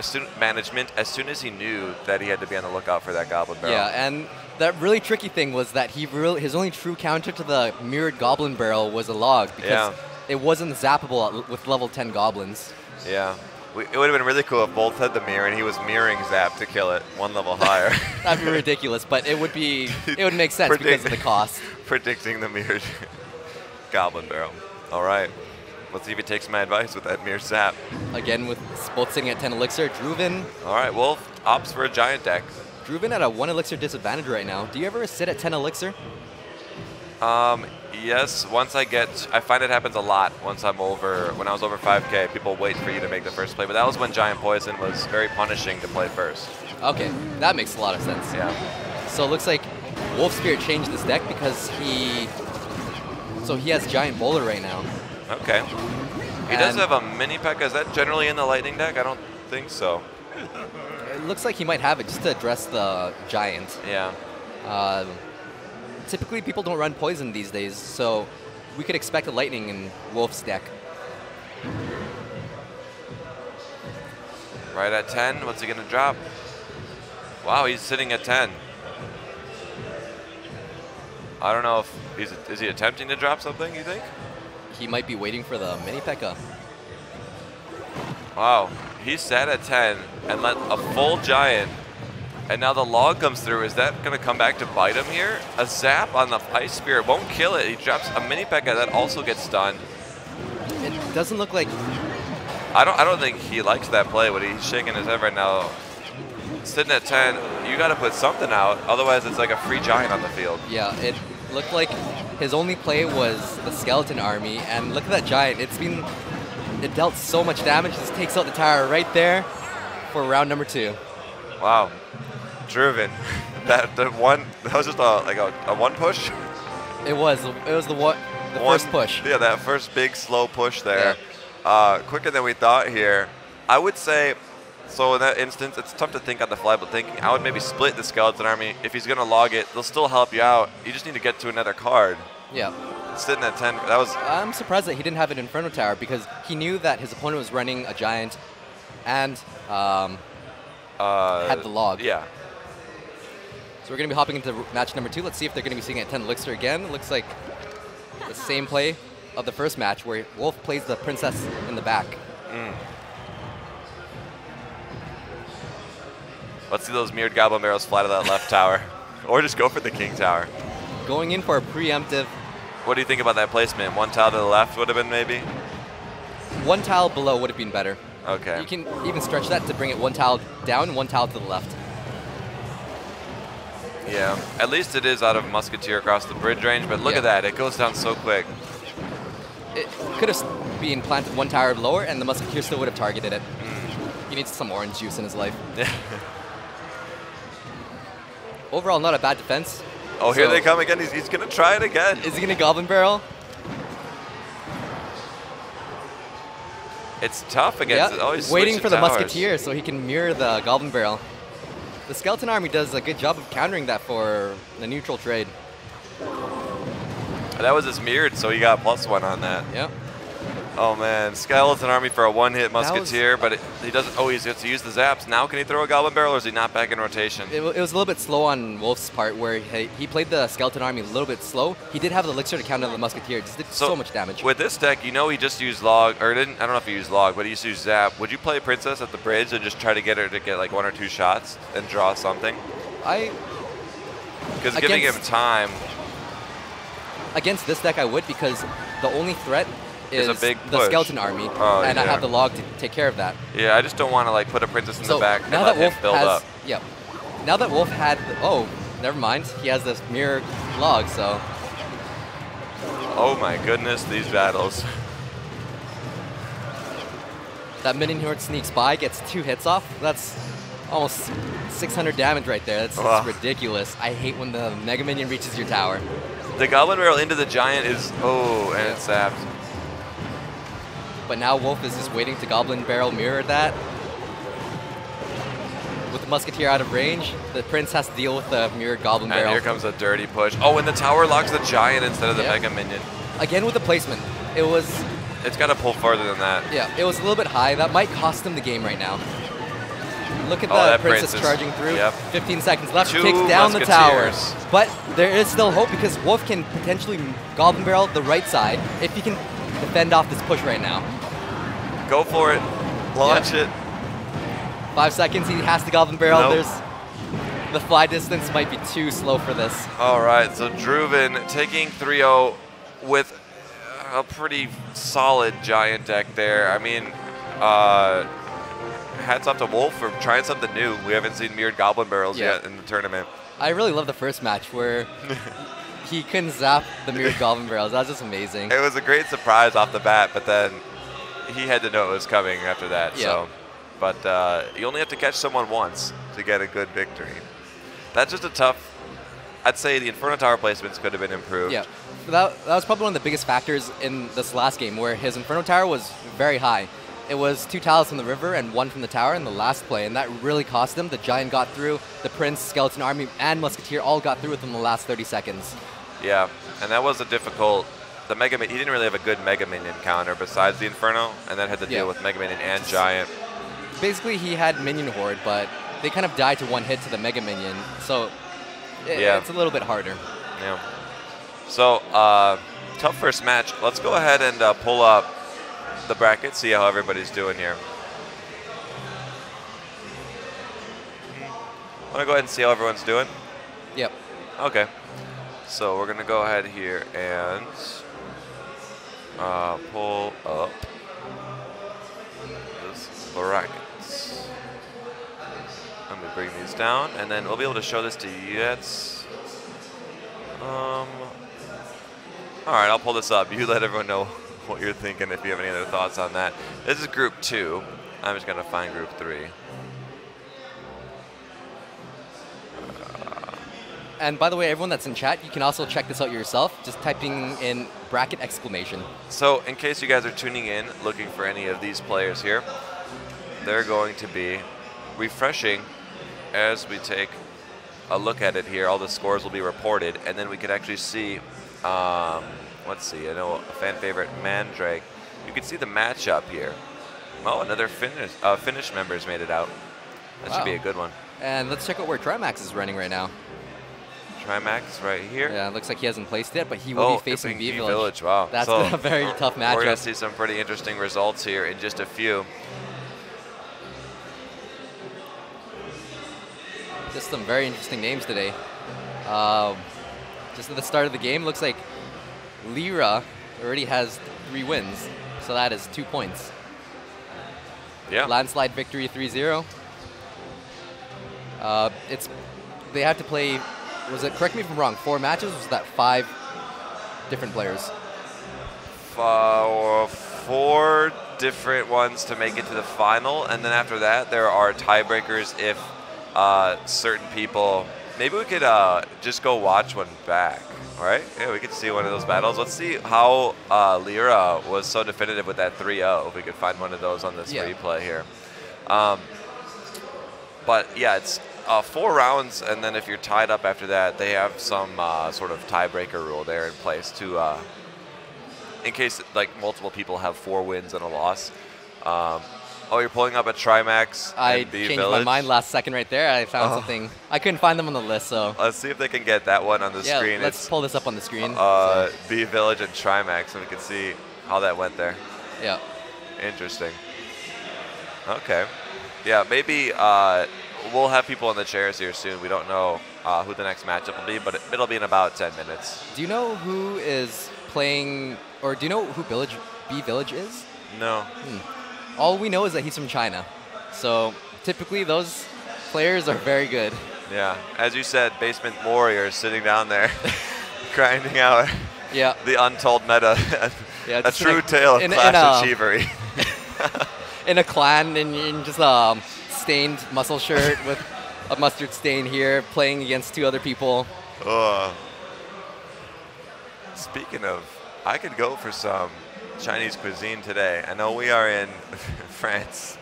as soon as he knew that he had to be on the lookout for that Goblin Barrel. Yeah, and that really tricky thing was that his only true counter to the mirrored Goblin Barrel was a log, because it wasn't zappable with level 10 goblins. Yeah. It would have been really cool if both had the mirror and he was mirroring zap to kill it 1 level higher. That'd be ridiculous, but it would make sense because of the cost. Predicting the mirrored Goblin Barrel. All right. Let's see if he takes my advice with that mirror zap. Again, with both sitting at 10 elixir, Druven. All right, Wolf opts for a Giant deck. Druven at a 1 elixir disadvantage right now. Do you ever sit at 10 elixir? Yes, I find it happens a lot when I was over 5K, people wait for you to make the first play, but that was when Giant Poison was very punishing to play first. Okay, that makes a lot of sense. Yeah. So it looks like Wolf Spirit changed this deck because he has Giant Bowler right now. Okay. He does have a mini P.E.K.K.A. Is that generally in the Lightning deck? I don't think so. It looks like he might have it just to address the Giant. Yeah. Typically, people don't run Poison these days, so we could expect a Lightning in Wolf's deck. Right at 10. What's he going to drop? Wow, he's sitting at 10. I don't know if is he attempting to drop something, you think? He might be waiting for the mini P.E.K.K.A. Wow, he sat at 10 and let a full Giant. And now the log comes through. Is that going to come back to bite him here? A zap on the Ice Spirit won't kill it. He drops a mini P.E.K.K.A. that also gets stunned. It doesn't look like... I don't think he likes that play, but he's shaking his head right now. Sitting at 10, you got to put something out. Otherwise, it's like a free Giant on the field. Yeah, it looked like his only play was the Skeleton Army. And look at that Giant. It dealt so much damage. Just takes out the tower right there for round number 2. Wow. Driven. That was just a 1 push. It was the first push. Yeah, that first big slow push there. Yeah. Quicker than we thought here. I would say, so in that instance, it's tough to think on the fly, but thinking I would maybe split the Skeleton Army. If he's gonna log it, they'll still help you out. You just need to get to another card. Yeah. Sitting at 10, that was. I'm surprised that he didn't have an Inferno Tower because he knew that his opponent was running a Giant, and had the log. Yeah. So we're going to be hopping into match number 2. Let's see if they're going to be sitting at 10 elixir again. It looks like the same play of the first match where Wolf plays the Princess in the back. Let's see those mirrored Goblin Barrels fly to that left tower. Or just go for the King Tower. Going in for a preemptive. What do you think about that placement? 1 tile to the left would have been maybe? 1 tile below would have been better. Okay. You can even stretch that to bring it 1 tile down and 1 tile to the left. Yeah, at least it is out of Musketeer across the bridge range, but look at that, it goes down so quick. It could have been planted 1 tower lower and the Musketeer still would have targeted it. He needs some orange juice in his life. Overall, not a bad defense. Oh, here they come again. He's going to try it again. Is he going to Goblin Barrel? It's tough against he's waiting for the Musketeer so he can mirror the Goblin Barrel. The Skeleton Army does a good job of countering that for the neutral trade. That was his mirrored, so he got +1 on that. Yep. Oh man, Skeleton Army for a one-hit Musketeer, but he doesn't. Oh, he gets to use the zaps. Now can he throw a Goblin Barrel, or is he not back in rotation? It was a little bit slow on Wolf's part, where he played the Skeleton Army a little bit slow. He did have the Elixir to counter the Musketeer. It just did so much damage. With this deck, you know he just used Log, or didn't. I don't know if he used Log, but he used to use Zap. Would you play Princess at the bridge and just try to get her to get like 1 or 2 shots and draw something? Because giving him time. Against this deck, I would, because the only threat is a big the Skeleton Army, and I have the Log to take care of that. Yeah, I just don't want to like put a Princess in the back and now let that Wolf him build up. Yeah. Now that Wolf had, oh, never mind. He has this mirror Log, so. Oh my goodness, these battles. That Minion Horde sneaks by, gets 2 hits off. That's almost 600 damage right there. That's ridiculous. I hate when the Mega Minion reaches your tower. The Goblin Barrel into the Giant is, and it's zapped. But now Wolf is just waiting to Goblin Barrel mirror that. With the Musketeer out of range, the Prince has to deal with the mirrored Goblin Barrel. And here comes a dirty push. Oh, and the tower locks the Giant instead of the Mega Minion. Again with the placement. It's got to pull farther than that. Yeah, it was a little bit high. That might cost him the game right now. Look at the Princess charging through. 15 seconds left. Takes down the tower. But there is still hope, because Wolf can potentially Goblin Barrel the right side if he can defend off this push right now. Go for it. Launch it. 5 seconds. He has to Goblin Barrel. The fly distance might be too slow for this. All right, so Druven taking 3-0 with a pretty solid Giant deck there. I mean, hats off to Wolf for trying something new. We haven't seen mirrored Goblin Barrels yet in the tournament. I really love the first match where he couldn't zap the mirrored Goblin Barrels. That was just amazing. It was a great surprise off the bat, but then he had to know it was coming after that. So, but you only have to catch someone once to get a good victory. That's just a tough. I'd say the Inferno Tower placements could have been improved. Yeah, that was probably one of the biggest factors in this last game, where his Inferno Tower was very high. It was 2 tiles from the river and 1 from the tower in the last play, and that really cost him. The Giant got through, the Prince, Skeleton Army, and Musketeer all got through within the last 30 seconds. Yeah, and that was a difficult. The Mega Minion, he didn't really have a good Mega Minion counter besides the Inferno, and then had to deal with Mega Minion and Giant. Basically, he had Minion Horde, but they kind of died to 1 hit to the Mega Minion, so it's a little bit harder. Yeah. So, tough first match. Let's go ahead and pull up the bracket, see how everybody's doing here. Want to go ahead and see how everyone's doing? Yep. Okay. So we're going to go ahead here and pull up this brackets. Let me bring these down, and then we'll be able to show this to you. All right, I'll pull this up. You let everyone know what you're thinking if you have any other thoughts on that. This is Group 2. I'm just going to find Group 3. And by the way, everyone that's in chat, you can also check this out yourself, just typing in bracket exclamation. So in case you guys are tuning in, looking for any of these players here, they're going to be refreshing as we take a look at it here. All the scores will be reported, and then we can actually see, let's see, I know a fan favorite, Mandrake. You can see the matchup here. Oh, another Finnish members made it out. That should be a good one. And let's check out where Trimax is running right now. Trimax right here. Yeah, it looks like he hasn't placed yet, but he will be facing V Village. Wow. That's a very tough matchup. We're going to see some pretty interesting results here in just a few. Just some very interesting names today. Just at the start of the game, looks like Lyra already has 3 wins, so that is 2 points. Yeah. Landslide victory 3-0. They have to play, correct me if I'm wrong, 4 matches, or was that 5 different players? 4 different ones to make it to the final, and then after that there are tiebreakers if certain people, maybe we could just go watch one back, all right? Yeah, we could see one of those battles. Let's see how Lyra was so definitive with that 3-0, if we could find one of those on this replay here. But yeah, it's 4 rounds, and then if you're tied up after that, they have some sort of tiebreaker rule there in place to in case like multiple people have 4 wins and a loss. Oh, you're pulling up a Trimax I and B changed Village. my mind last second right there. I found something. I couldn't find them on the list, so. Let's see if they can get that one on the screen. Let's pull this up on the screen. B Village and Trimax, so we can see how that went there. Yeah. Interesting. Okay. Yeah, maybe we'll have people in the chairs here soon. We don't know who the next matchup will be, but it'll be in about 10 minutes. Do you know who is playing, or do you know who B Village is? No. All we know is that he's from China. So typically those players are very good. Yeah. As you said, Basement Warrior sitting down there grinding out the untold meta. A true tale of Clash Achievery. In a clan, in just a stained muscle shirt with a mustard stain here, playing against 2 other people. Speaking of, I could go for some Chinese cuisine today. I know we are in France.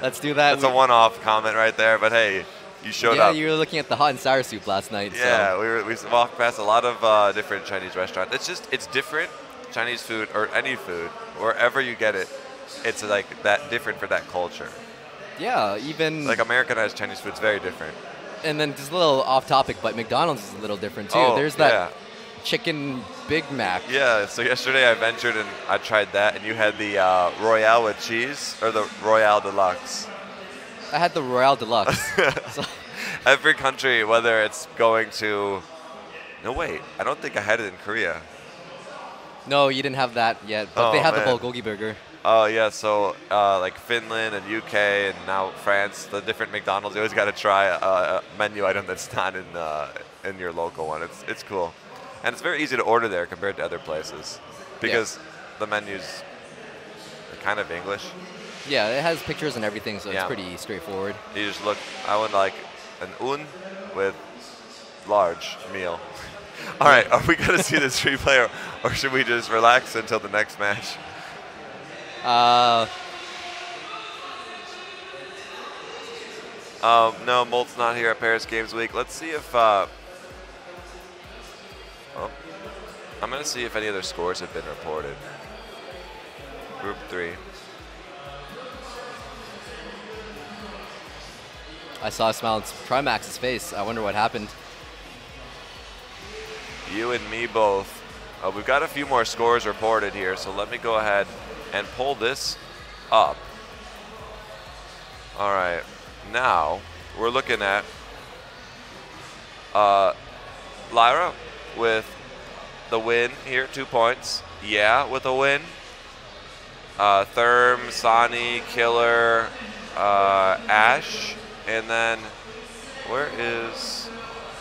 Let's do that. That's a one-off comment right there, but hey, you showed up. Yeah, you were looking at the hot and sour soup last night. Yeah, so. we walked past a lot of different Chinese restaurants. It's different Chinese food or any food, wherever you get it. It's like that different for that culture. Yeah, even like Americanized Chinese food's very different. And then just a little off topic, but McDonald's is a little different too. There's that chicken Big Mac. Yeah, so yesterday I ventured and I tried that, and you had the Royale with cheese, or the Royale Deluxe? I had the Royale Deluxe. So. Every country, whether it's going to... No, wait, I don't think I had it in Korea. No, you didn't have that yet, but they have the bulgogi burger. Oh, yeah, so like Finland and UK and now France, the different McDonald's, you always got to try a menu item that's not in your local one. It's cool. And it's very easy to order there compared to other places because the menu's kind of English. Yeah, it has pictures and everything, so it's pretty straightforward. You just look, I would like an un with large meal. All right, are we going to see this replay or should we just relax until the next match? No, Molt's not here at Paris Games Week. Let's see if... I'm going to see if any other scores have been reported. Group 3. I saw a smile on Trimax's face. I wonder what happened. You and me both. We've got a few more scores reported here, so let me go ahead and pull this up. All right. Now, we're looking at Lyra with the win here, 2 points. Yeah, with a win. Therm, Sani, Killer, Ash, and then where is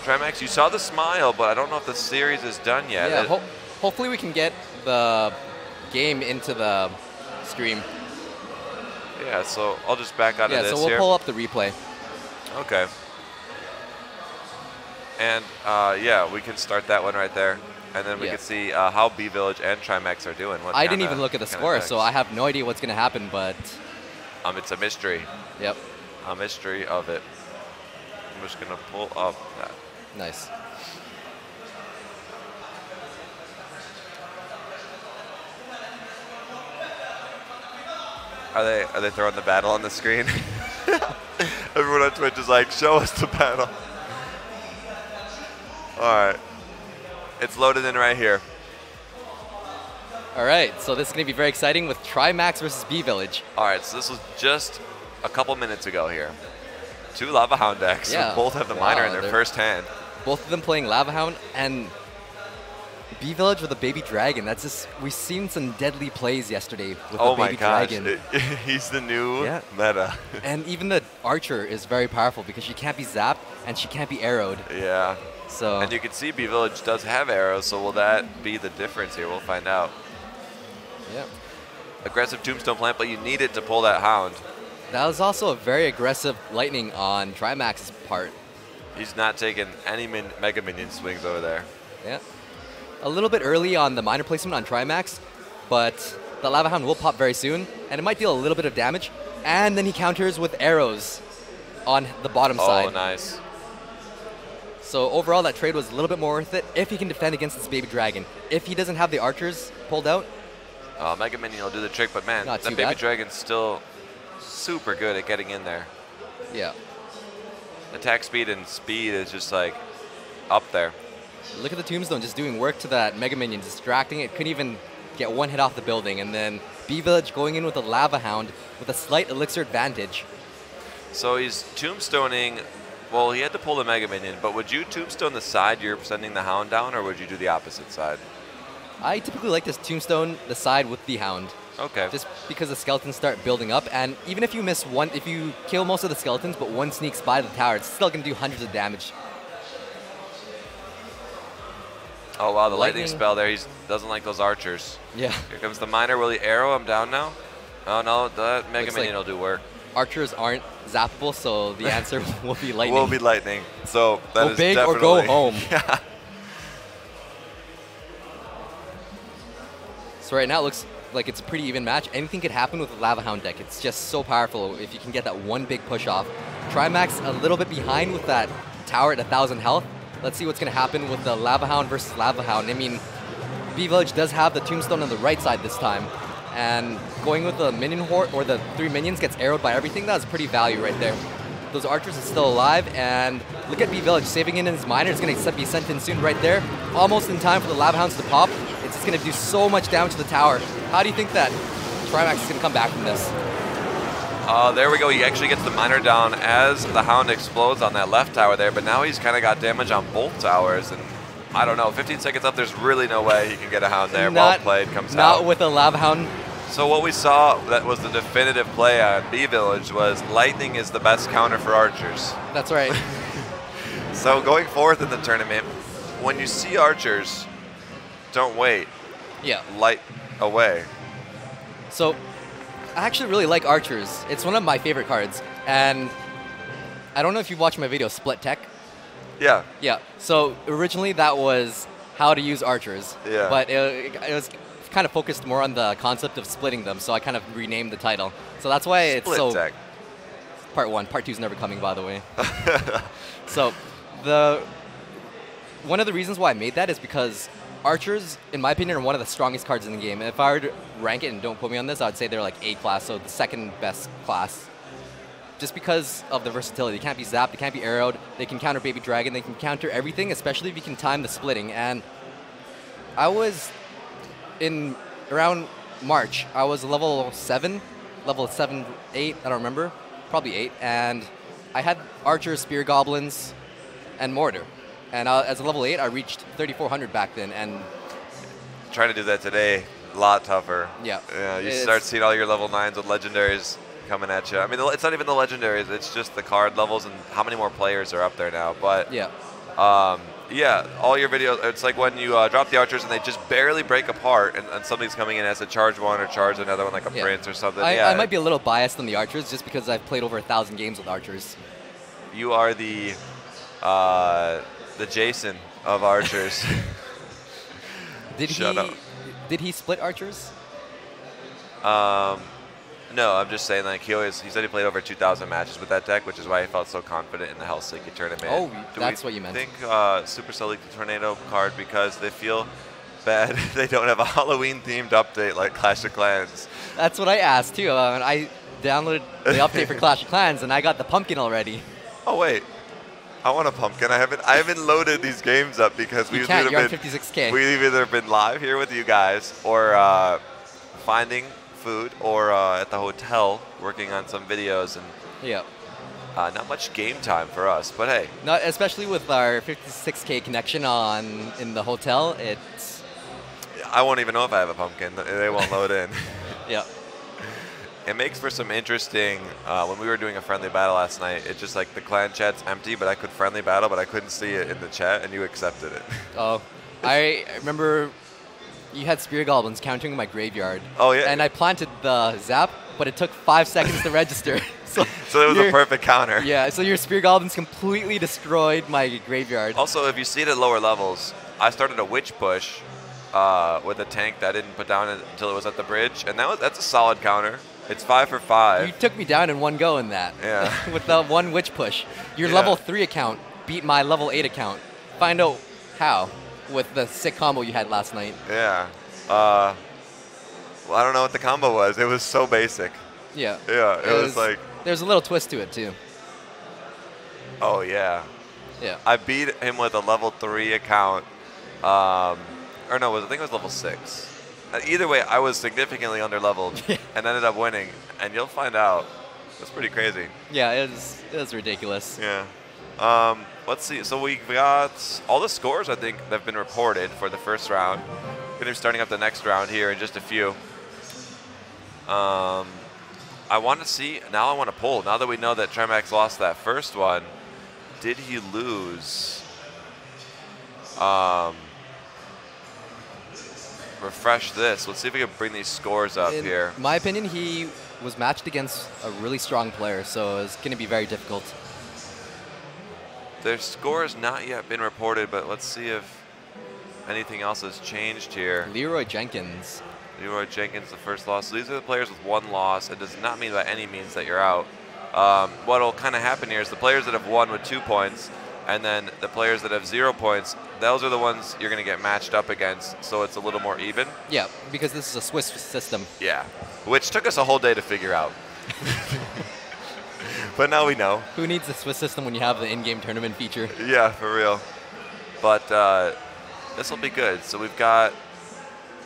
Trimax? You saw the smile, but I don't know if the series is done yet. Yeah, hopefully we can get the game into the stream. Yeah, so I'll just back out of this here. Yeah, so we'll pull up the replay. Okay. And yeah, we can start that one right there. And then we can see how B Village and Trimax are doing. I didn't even look at the score, so I have no idea what's going to happen, but... it's a mystery. Yep. A mystery of it. I'm just going to pull up that. Nice. Are they throwing the battle on the screen? Everyone on Twitch is like, show us the battle. All right. It's loaded in right here. All right, so this is going to be very exciting with Trimax versus B Village. All right, so this was just a couple minutes ago here. 2 Lava Hound decks. Yeah. Both have the miner in their first hand. Both of them playing Lava Hound, and B Village with a baby dragon. That's just, we've seen some deadly plays yesterday with the baby dragon. He's the new meta. And even the archer is very powerful because she can't be zapped and she can't be arrowed. Yeah. So. And you can see B Village does have arrows, so will that be the difference here? We'll find out. Yeah. Aggressive Tombstone Plant, but you need it to pull that Hound. That was also a very aggressive lightning on Trimax's part. He's not taking any Mega Minion swings over there. Yeah. A little bit early on the minor placement on Trimax, but the Lava Hound will pop very soon, and it might deal a little bit of damage. And then he counters with arrows on the bottom side. Oh, nice. So overall, that trade was a little bit more worth it if he can defend against this baby dragon. If he doesn't have the archers pulled out, Mega Minion will do the trick, but man, that baby dragon's still super good at getting in there. Yeah. Attack speed and speed is just like up there. Look at the Tombstone just doing work to that Mega Minion, distracting it. Couldn't even get one hit off the building. And then B-Village going in with a Lava Hound with a slight elixir advantage. So he's tombstoning. Well, he had to pull the Mega Minion, but would you tombstone the side you're sending the Hound down, or would you do the opposite side? I typically like to tombstone the side with the Hound. Okay. Just because the skeletons start building up, and even if you miss one, if you kill most of the skeletons, but one sneaks by the tower, it's still going to do hundreds of damage. Oh, wow, the lightning spell there. He doesn't like those archers. Yeah. Here comes the miner. Will he arrow him down now? Oh, no, the Mega Minion will do work. Archers aren't zappable, so the answer will be lightning. Will be lightning. So that go is big definitely or go home. Yeah. So right now it looks like it's a pretty even match. Anything could happen with the Lava Hound deck. It's just so powerful if you can get that one big push off. Trimax a little bit behind with that tower at 1,000 health. Let's see what's going to happen with the Lava Hound versus Lava Hound. I mean, B-Village does have the Tombstone on the right side this time. And going with the minion horde, or the 3 minions, gets arrowed by everything. That was pretty value right there. Those archers are still alive, and look at B-Village saving in his miner. It's going to be sent in soon right there. Almost in time for the Lava Hounds to pop. It's just going to do so much damage to the tower. How do you think that Trimax is going to come back from this? There we go. He actually gets the miner down as the Hound explodes on that left tower there, but now he's kind of got damage on both towers, and I don't know, 15 seconds up, there's really no way he can get a Hound there. Well played, comes out. Not with a Lava Hound. So what we saw that was the definitive play on B-Village was lightning is the best counter for archers. That's right. So going forth in the tournament, when you see archers, don't wait. Yeah. Light away. So I actually really like archers. It's one of my favorite cards. And I don't know if you've watched my video, Split Tech. Yeah. Yeah. So originally that was how to use archers. Yeah. But it was kind of focused more on the concept of splitting them, so I kind of renamed the title. So that's why it's so... Split Tech. Part 1. Part 2 is never coming, by the way. So one of the reasons why I made that is because archers, in my opinion, are one of the strongest cards in the game. If I were to rank it, and don't quote me on this, I would say they're like A class, so the second best class. Just because of the versatility. They can't be zapped, they can't be arrowed, they can counter Baby Dragon, they can counter everything, especially if you can time the splitting. And I was in around March, I was level 7, 8, I don't remember, probably 8, and I had archers, spear goblins, and mortar. And as a level 8, I reached 3,400 back then, and trying to do that today, a lot tougher. Yeah. You start seeing all your level 9s with legendaries coming at you. I mean, it's not even the legendaries, it's just the card levels and how many more players are up there now. But yeah. Yeah, all your videos, it's like when you drop the archers and they just barely break apart and something's coming in as a charge one or charge another one, like a prince or something. I might be a little biased on the archers just because I've played over 1,000 games with archers. You are the Jason of archers. Did he split archers? No, I'm just saying, like, he said he played over 2,000 matches with that deck, which is why he felt so confident in the Helsinki tournament. Oh, that's what you meant. I think Supercell League the Tornado card because they feel bad they don't have a Halloween-themed update like Clash of Clans. That's what I asked, too. I downloaded the update for Clash of Clans, and I got the pumpkin already. Oh, wait. I want a pumpkin. I haven't loaded these games up because you're on 56K. We've either been live here with you guys or finding food or at the hotel working on some videos, and yeah, not much game time for us, but hey, not especially with our 56K connection in the hotel. I won't even know if I have a pumpkin. They won't load in. Yeah, it makes for some interesting when we were doing a friendly battle last night, it's just like the clan chat's empty, but I could friendly battle, but I couldn't see it in the chat, and you accepted it. Oh, I remember you had spear goblins countering my graveyard. Oh, yeah. And I planted the zap, but it took 5 seconds to register. So it was a perfect counter. Yeah, so your spear goblins completely destroyed my graveyard. Also, if you see it at lower levels, I started a witch push with a tank that I didn't put down until it was at the bridge, and that's a solid counter. It's 5 for 5. You took me down in one go in that. Yeah. With the one witch push. Your level 3 account beat my level 8 account. Find out how with the sick combo you had last night. Yeah. Well, I don't know what the combo was. It was so basic. Yeah. Yeah, it was like... There's a little twist to it, too. Oh, yeah. Yeah. I beat him with a level 3 account. Or no, I think it was level 6. Either way, I was significantly under-leveled and ended up winning. And you'll find out. It's pretty crazy. Yeah, it was ridiculous. Yeah. Let's see. So we got all the scores, I think, that have been reported for the first round. We're going to be starting up the next round here in just a few. I want to see, now I want to pull. Now that we know that Tremax lost that first one, did he lose? Refresh this. Let's see if we can bring these scores up here. In my opinion, he was matched against a really strong player, so it's going to be very difficult. Their score has not yet been reported, but let's see if anything else has changed here. Leroy Jenkins. Leroy Jenkins, the first loss. So these are the players with one loss. It does not mean by any means that you're out. What will kind of happen here is the players that have won with 2 points, and then the players that have 0 points, those are the ones you're going to get matched up against, so it's a little more even. Yeah, because this is a Swiss system. Yeah, which took us a whole day to figure out. But now we know. Who needs the Swiss system when you have the in-game tournament feature? Yeah, for real. But this will be good. So we've got,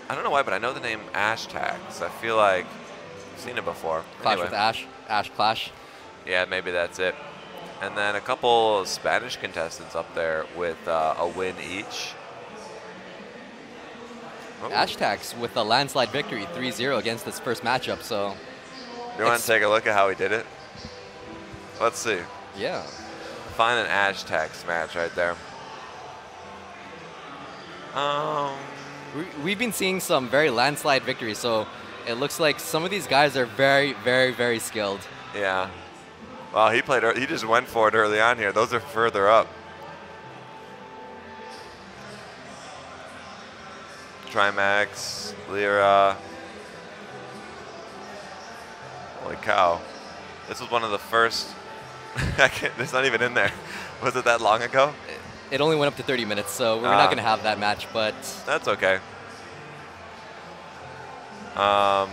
I don't know why, but I know the name Ash Tags. I feel like I've seen it before. Clash with Ash. Ash Clash. Yeah, maybe that's it. And then a couple Spanish contestants up there with a win each. Oh. Ash Tags with a landslide victory, 3-0 against this first matchup. So. You want to take a look at how he did it? Let's see. Yeah. Find an Ash Tags match right there. We've been seeing some very landslide victories, so it looks like some of these guys are very, very, very skilled. Yeah. Well, he just went for it early on here. Those are further up. Trimax, Lyra. Holy cow. This was one of the first. It's not even in there. Was it that long ago? It only went up to 30 minutes, so we're not going to have that match, but... That's okay. Yeah,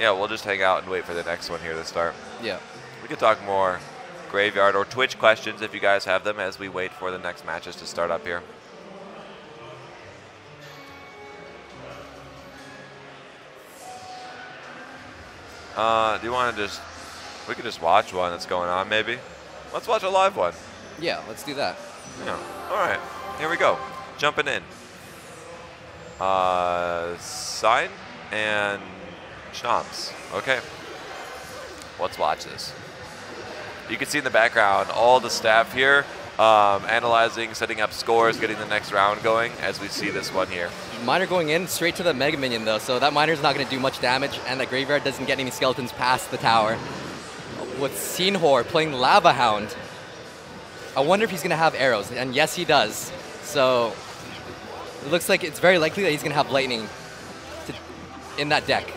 we'll just hang out and wait for the next one here to start. Yeah. We could talk more Graveyard or Twitch questions if you guys have them as we wait for the next matches to start up here. Do you want to just... We could just watch one that's going on, maybe. Let's watch a live one. Yeah, let's do that. Yeah. All right. Here we go. Jumping in. Sign and Chomps. Okay. Let's watch this. You can see in the background all the staff here analyzing, setting up scores, getting the next round going as we see this one here. Miner going in straight to the Mega Minion, though, so that Miner's not going to do much damage, and the Graveyard doesn't get any skeletons past the tower. With Sinhor playing Lava Hound, I wonder if he's going to have arrows, and yes, he does. So it looks like it's very likely that he's going to have Lightning in that deck.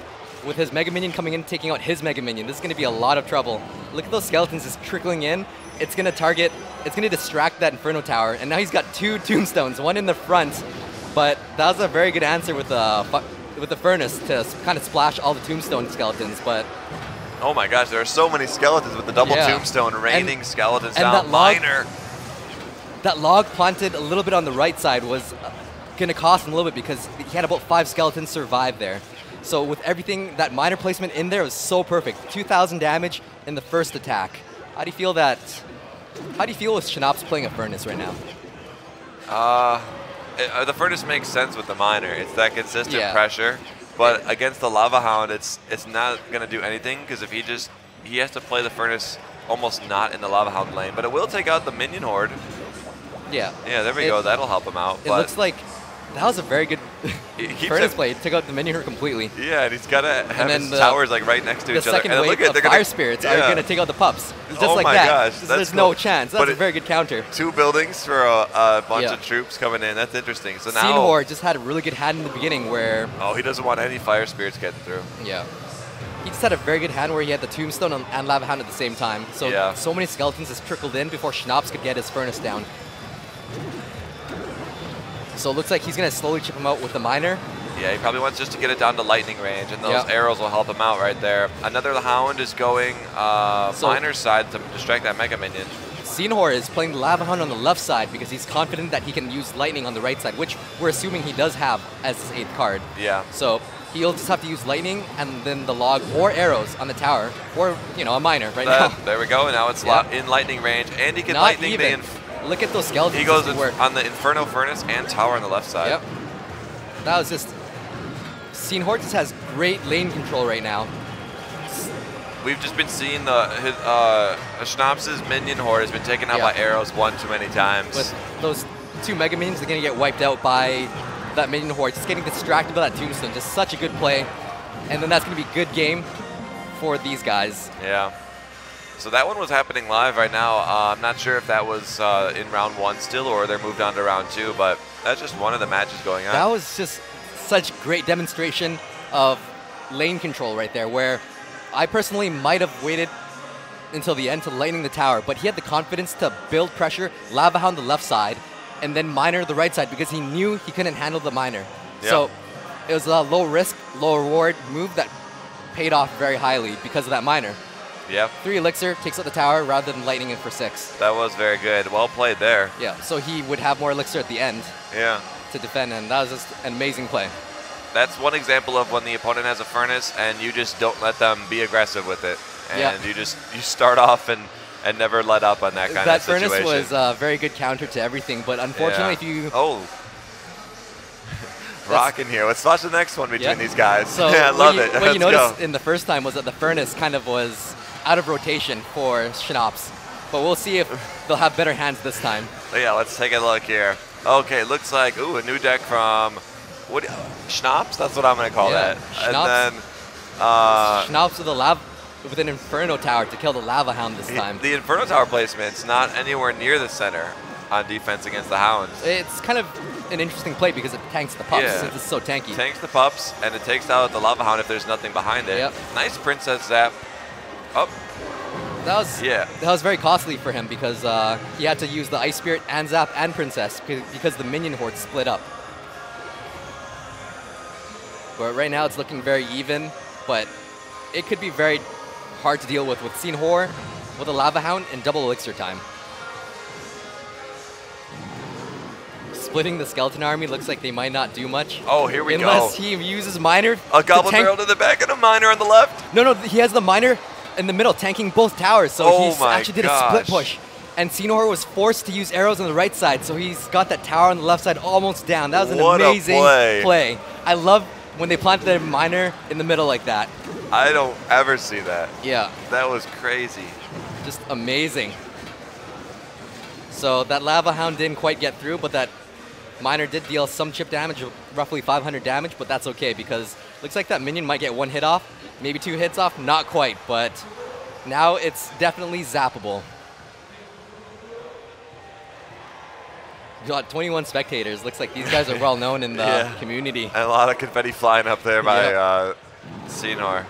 With his Mega Minion coming in, taking out his Mega Minion, this is going to be a lot of trouble. Look at those skeletons just trickling in. It's going to target, it's going to distract that Inferno Tower, and now he's got 2 tombstones, one in the front, but that was a very good answer with the Furnace to kind of splash all the tombstone skeletons, but... Oh my gosh, there are so many skeletons with the double tombstone raining skeletons down. That Miner. That log planted a little bit on the right side was going to cost him a little bit because he had about 5 skeletons survive there. So with everything, that Miner placement in there was so perfect. 2,000 damage in the first attack. How do you feel with Shinops playing a Furnace right now? The Furnace makes sense with the Miner. It's that consistent pressure. But against the Lava Hound, it's not going to do anything because if he has to play the Furnace almost not in the Lava Hound lane. But it will take out the Minion Horde. Yeah. Yeah, there we go. That'll help him out. It looks like that was a very good Furnace play. He took out the Minion Horde completely. Yeah, and he's got to have his towers like right next to each other. The second wave of Fire Spirits are going to take out the pups. Just like that. Gosh, there's no chance. That's a very good counter. 2 buildings for a bunch of troops coming in. That's interesting. So now Sinhor just had a really good hand in the beginning where... Oh, he doesn't want any Fire Spirits getting through. Yeah. he just had a very good hand where he had the Tombstone and Lava Hound at the same time. So Yeah. so many skeletons just trickled in before Schnaps could get his Furnace down. So it looks like he's going to slowly chip him out with the Miner. Yeah, he probably wants just to get it down to lightning range, and those Yep. arrows will help him out right there. Another Hound is going Miner's side to distract that Mega Minion. Senhor is playing the Lava Hound on the left side because he's confident that he can use Lightning on the right side, which we're assuming he does have as his 8th card. Yeah. So he'll just have to use Lightning and then the log or arrows on the tower, or, you know, a Miner right now. There we go, and now it's in lightning range, and he can Not lightning even. Look at those skeletons. He goes just to work. on the Inferno Furnace and tower on the left side. Yep. That was just... Senhor just has great lane control right now. We've just been seeing Schnaps' minion horde has been taken out by arrows one too many times. With those 2 Mega Minions, they're going to get wiped out by that minion horde. Just getting distracted by that Tombstone. Just such a good play. And then that's going to be a good game for these guys. Yeah. So that one was happening live right now. I'm not sure if that was in round 1 still or they're moved on to round 2, but that's just one of the matches going on. That was just such great demonstration of lane control right there, where I personally might have waited until the end to lightning the tower, but he had the confidence to build pressure, Lava Hound the left side, and then Miner the right side because he knew he couldn't handle the Miner. Yep. So it was a low risk, low reward move that paid off very highly because of that Miner. Yep. 3 Elixir takes out the tower rather than lightning in for 6. That was very good. Well played there. Yeah, so he would have more Elixir at the end to defend, and that was just an amazing play. That's one example of when the opponent has a Furnace and you just don't let them be aggressive with it. And you start off and never let up on that kind of situation. That Furnace was a very good counter to everything, but unfortunately if you... Oh. Rocking here. Let's watch the next one between these guys. So I love it. What you noticed in the first time was that the Furnace kind of was out of rotation for Schnaps. But we'll see if they'll have better hands this time. Yeah, let's take a look here. Okay, looks like, a new deck from... Schnaps? That's what I'm going to call that. Schnaps. And then... Schnaps with an Inferno Tower to kill the Lava Hound this time. The Inferno Tower placement's not anywhere near the center on defense against the Hounds. It's kind of an interesting play because it tanks the pups since it's so tanky. Tanks the pups, and it takes out the Lava Hound if there's nothing behind it. Yep. Nice Princess Zap. Oh. That was very costly for him because he had to use the Ice Spirit and Zap and Princess because the minion horde split up. But right now it's looking very even, but it could be very hard to deal with Senhor, with a Lava Hound, and double Elixir time. Splitting the Skeleton Army looks like they might not do much. Oh, here we go. Unless he uses Miner. A Goblin Barrel to the back and a Miner on the left. No, he has the Miner in the middle, tanking both towers, so he actually did a split push. And Senhor was forced to use arrows on the right side, so he's got that tower on the left side almost down. That was an amazing play. I love when they planted their Miner in the middle like that. I don't ever see that. Yeah. That was crazy. Just amazing. So that Lava Hound didn't quite get through, but that Miner did deal some chip damage, roughly 500 damage, but that's okay because looks like that minion might get 1 hit off, maybe 2 hits off, not quite, but now it's definitely zappable. Got 21 spectators. Looks like these guys are well known in the community. And a lot of confetti flying up there by Senhor.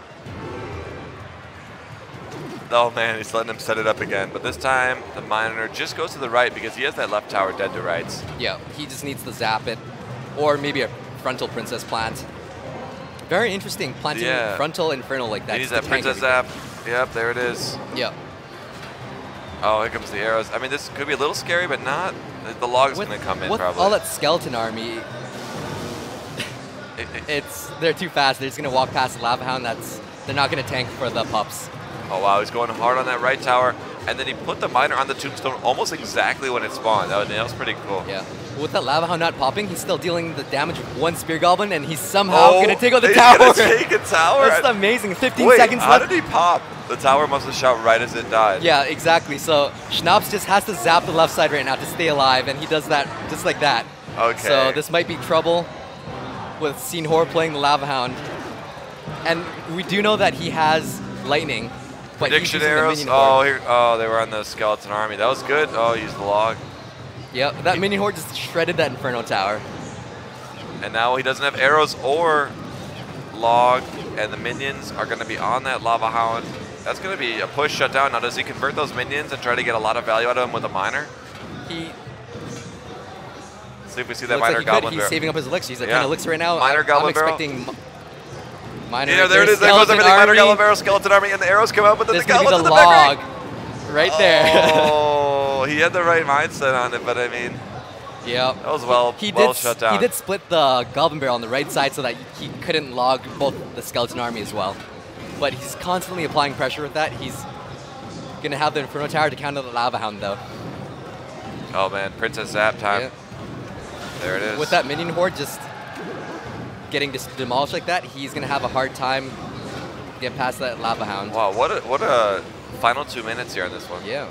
Oh man, he's letting him set it up again. But this time, the Miner just goes to the right because he has that left tower dead to rights. Yeah, he just needs to zap it. Or maybe a frontal Princess plant. Very interesting, planting frontal Inferno like that. He needs that Princess zap. Yep, there it is. Yep. Oh, here comes the arrows. I mean, this could be a little scary, but not. The log's going to come in probably. All that Skeleton Army, they're too fast. They're just going to walk past the Lava Hound. They're not going to tank for the pups. Oh, wow. He's going hard on that right tower. And then he put the Miner on the Tombstone almost exactly when it spawned. That was pretty cool. Yeah. With that Lava Hound not popping, he's still dealing the damage of 1 Spear Goblin, and he's somehow going to take out the tower. He's going to take a tower? That's amazing. 15 seconds how left. Did he pop? The tower must have shot right as it died. Yeah, exactly. So Schnaps just has to zap the left side right now to stay alive, and he does that just like that. Okay. So this might be trouble with Senhor playing the Lava Hound. And we do know that he has lightning. Prediction arrows. Oh, they were on the Skeleton Army. That was good. Oh, use the log. Yep, that minion horde just shredded that Inferno Tower. And now he doesn't have arrows or log, and the minions are going to be on that Lava Hound. That's going to be a push shutdown. Now, does he convert those minions and try to get a lot of value out of them with a miner? See if we see that miner goblin He's barrel. saving up his elixir. He's at 10 elixir right now. Miner goblin barrel. I'm expecting miner. Yeah, there it is. There goes everything. Miner goblin barrel, skeleton army, and the arrows come out, but then the goblins in the log right there. Oh, he had the right mindset on it, but I mean, yeah, that was well shut down. He did split the goblin barrel on the right side so that he couldn't log both the skeleton army as well. But he's constantly applying pressure with that. He's gonna have the Inferno Tower to counter the Lava Hound though. Oh man, Princess Zap time. Yeah. There it is. With that minion horde just getting demolished like that, he's gonna have a hard time get past that Lava Hound. Wow, what a final 2 minutes here on this one. Yeah.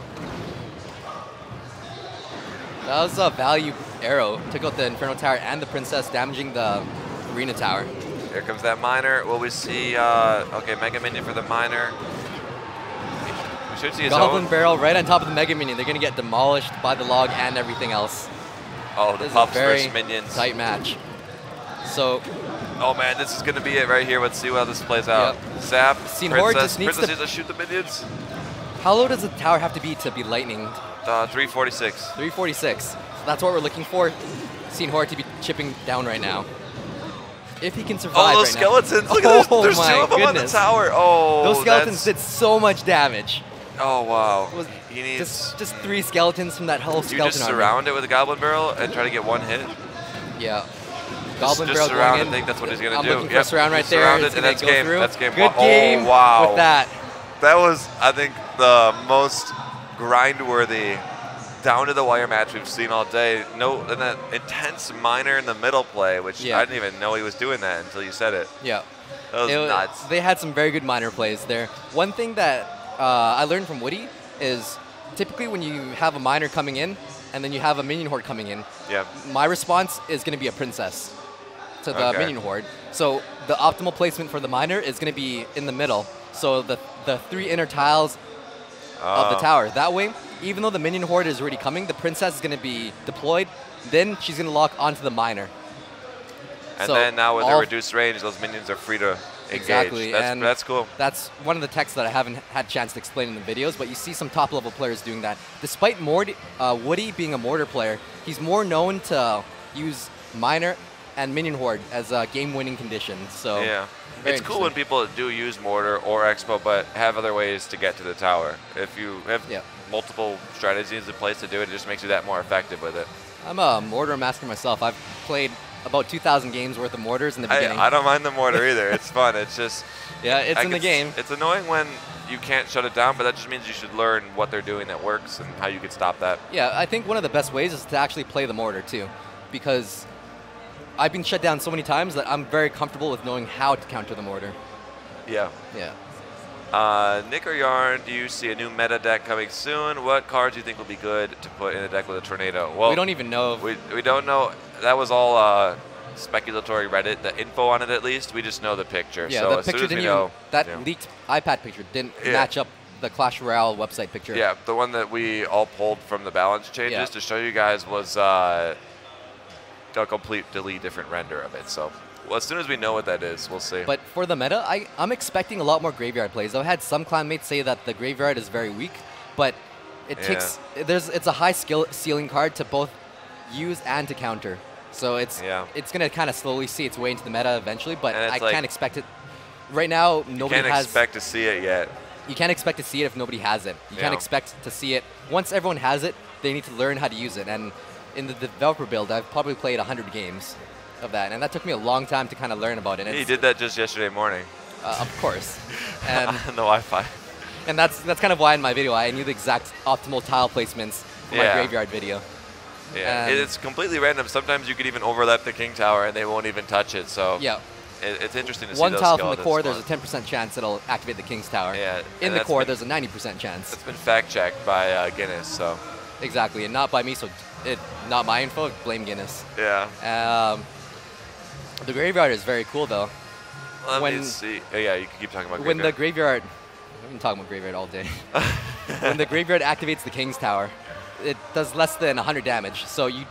That was a value arrow. Took out the Inferno Tower and the Princess, damaging the Arena Tower. Here comes that miner. Will we see, okay, Mega Minion for the miner. We should see his Goblin own. Barrel right on top of the Mega Minion. They're going to get demolished by the log and everything else. Oh, the pups versus minions. Tight match. So. Oh man, this is going to be it right here. Let's see how this plays out. Yep. Zap, Princess needs to shoot the minions. How low does the tower have to be lightning? 346. 346. So that's what we're looking for. Seen Horde to be chipping down right now. If he can survive. Oh, those skeletons! Look at this. There's 2 of them on the tower. Oh, those skeletons did so much damage. Oh wow. He needs just 3 skeletons from that whole skeleton. You just surround it with a goblin barrel and try to get 1 hit. Yeah. Goblin barrel surround. I think that's what he's gonna do. I'm looking for a surround right there. Surrounded, and that's game. That's game. Good game. Oh wow. With that. That was, I think, the most grind-worthy, down-to-the-wire match we've seen all day. No, and that intense miner in the middle play, which I didn't even know he was doing that until you said it. Yeah. That was nuts. They had some very good miner plays there. One thing that I learned from Woody is typically when you have a miner coming in and then you have a minion horde coming in, my response is going to be a princess to the minion horde. So the optimal placement for the miner is going to be in the middle. So the 3 inner tiles of the tower. That way, even though the minion horde is already coming, the princess is going to be deployed. Then she's going to lock onto the miner. And so then now with the reduced range, those minions are free to engage. Exactly. That's cool. That's one of the techs that I haven't had a chance to explain in the videos, but you see some top-level players doing that. Despite Woody being a mortar player, he's more known to use miner and minion horde as a game-winning condition. So yeah. It's cool when people do use mortar or expo, but have other ways to get to the tower. If you have multiple strategies in place to do it, it just makes you that more effective with it. I'm a mortar master myself. I've played about 2,000 games worth of mortars in the beginning. I don't mind the mortar either. It's fun. It's just it's in the game. It's annoying when you can't shut it down, but that just means you should learn what they're doing that works and how you could stop that. Yeah, I think one of the best ways is to actually play the mortar too, because I've been shut down so many times that I'm very comfortable with knowing how to counter the mortar. Yeah. Yeah. Nick or Yarn, do you see a new meta deck coming soon? What cards do you think will be good to put in a deck with a tornado? Well, we don't even know. We don't know. That was all speculatory Reddit. The info on it, at least, we just know the picture. Yeah, so the as picture soon as didn't we know, that leaked iPad picture didn't match up the Clash Royale website picture. Yeah, the one that we all pulled from the balance changes to show you guys was a completely different render of it. So as soon as we know what that is, we'll see. But for the meta, I'm expecting a lot more graveyard plays. I've had some clanmates say that the graveyard is very weak, but it takes it's a high skill ceiling card to both use and to counter. So it's going to kind of slowly see its way into the meta eventually, but I can't expect it. Right now, nobody has... You can't expect to see it yet. You can't expect to see it if nobody has it. You can't expect to see it. Once everyone has it, they need to learn how to use it. And in the developer build, I've probably played 100 games of that, and that took me a long time to kind of learn about it. You did that just yesterday morning. Of course. And on the Wi-Fi. And that's kind of why in my video I knew the exact optimal tile placements for my graveyard video. Yeah, it's completely random. Sometimes you could even overlap the King Tower and they won't even touch it. So it's interesting to see one those tile from the core, there's a 10% chance it'll activate the King's Tower. Yeah, in the core, there's a 90% chance. It's been fact-checked by Guinness, so. Exactly, and not by me, so not my info, blame Guinness. Yeah. The graveyard is very cool, though. Let me see. Oh, yeah, you can keep talking about graveyard. When the graveyard... I've been talking about graveyard all day. When the graveyard activates the King's Tower, it does less than 100 damage, so you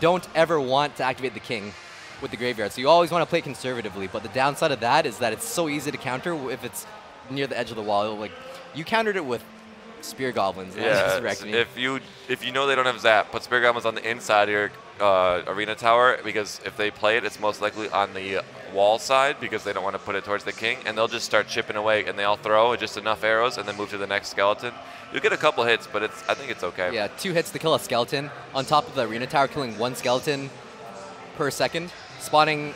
don't ever want to activate the King with the graveyard. So you always want to play conservatively. But the downside of that is that it's so easy to counter if it's near the edge of the wall. Like, you countered it with Spear Goblins. Yeah, if you know they don't have Zap, put Spear Goblins on the inside of your arena tower, because if they play it, it's most likely on the wall side because they don't want to put it towards the king, and they'll just start chipping away, and they all throw just enough arrows and then move to the next skeleton. You'll get a couple hits, but I think it's okay. Yeah, 2 hits to kill a skeleton on top of the arena tower, killing 1 skeleton per second. Spawning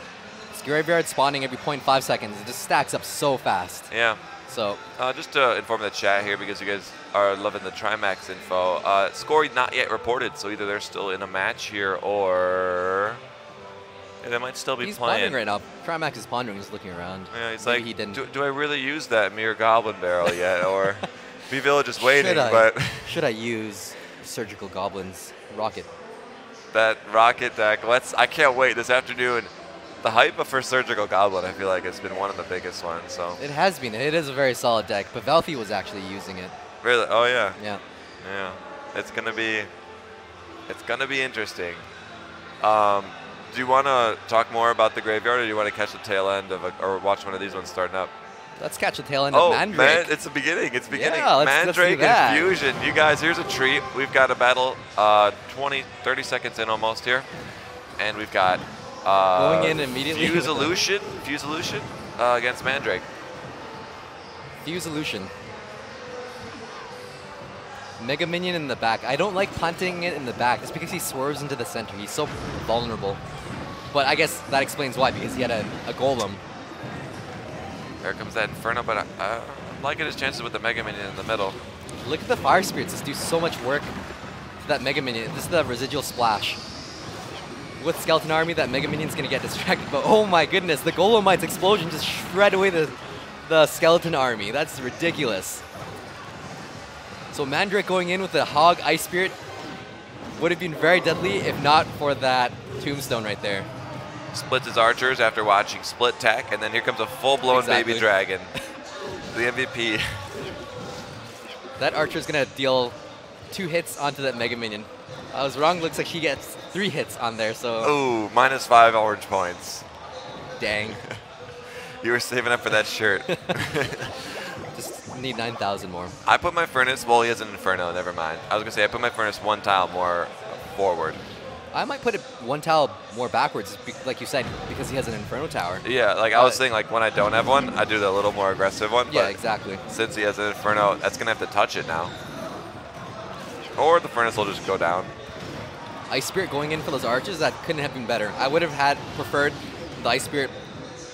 graveyard spawning every 0.5 seconds. It just stacks up so fast. Yeah. So just to inform the chat here, because you guys are loving the Trimax info, score not yet reported, so either they're still in a match here or they might still be he's playing. Pondering right now. Trimax is pondering, he's looking around. Yeah, he's Maybe like, he didn't. Do I really use that Mirror Goblin Barrel yet? Or V-Village is waiting, Should I use Surgical Goblins Rocket? That Rocket deck, I can't wait this afternoon. The hype for Surgical Goblin, I feel like it's been one of the biggest ones. So it has been. It is a very solid deck, but Valthi was actually using it. Really? Oh yeah. Yeah. Yeah. It's gonna be interesting. Do you want to talk more about the graveyard, or do you want to catch the tail end of or watch one of these ones starting up? Let's catch the tail end of Mandrake. It's the beginning. It's beginning. Yeah, Mandrake and Fusion. You guys, here's a treat. We've got a battle 30 seconds in almost here. And we've got going in immediately. Fuse-Illusion against Mandrake. Fuse-Illusion. Mega Minion in the back. I don't like punting it in the back. It's because he swerves into the center. He's so vulnerable. But I guess that explains why, because he had a Golem. There comes that Inferno, but I'm liking his chances with the Mega Minion in the middle. Look at the Fire Spirits. Just do so much work to that Mega Minion. This is the residual splash. With Skeleton Army, that Mega Minion's going to get distracted. But oh my goodness, the Golemite's explosion just shred away the Skeleton Army. That's ridiculous. So Mandrake going in with the Hog Ice Spirit would have been very deadly if not for that Tombstone right there. Splits his archers after watching Split Tech, and then here comes a full-blown baby dragon. The MVP. That archer's going to deal 2 hits onto that Mega Minion. I was wrong. Looks like he gets 3 hits on there. So. Ooh, -5 orange points. Dang. You were saving up for that shirt. Just need 9,000 more. I put my Furnace. Well, he has an Inferno. Never mind. I was gonna say I put my Furnace 1 tile more forward. I might put it 1 tile more backwards, like you said, because he has an Inferno Tower. Yeah, like I was saying, like when I don't have one, I do the little more aggressive one. Yeah, exactly. Since he has an Inferno, that's gonna have to touch it now. Or the Furnace will just go down. Ice Spirit going in for those archers, that couldn't have been better. I would have preferred the Ice Spirit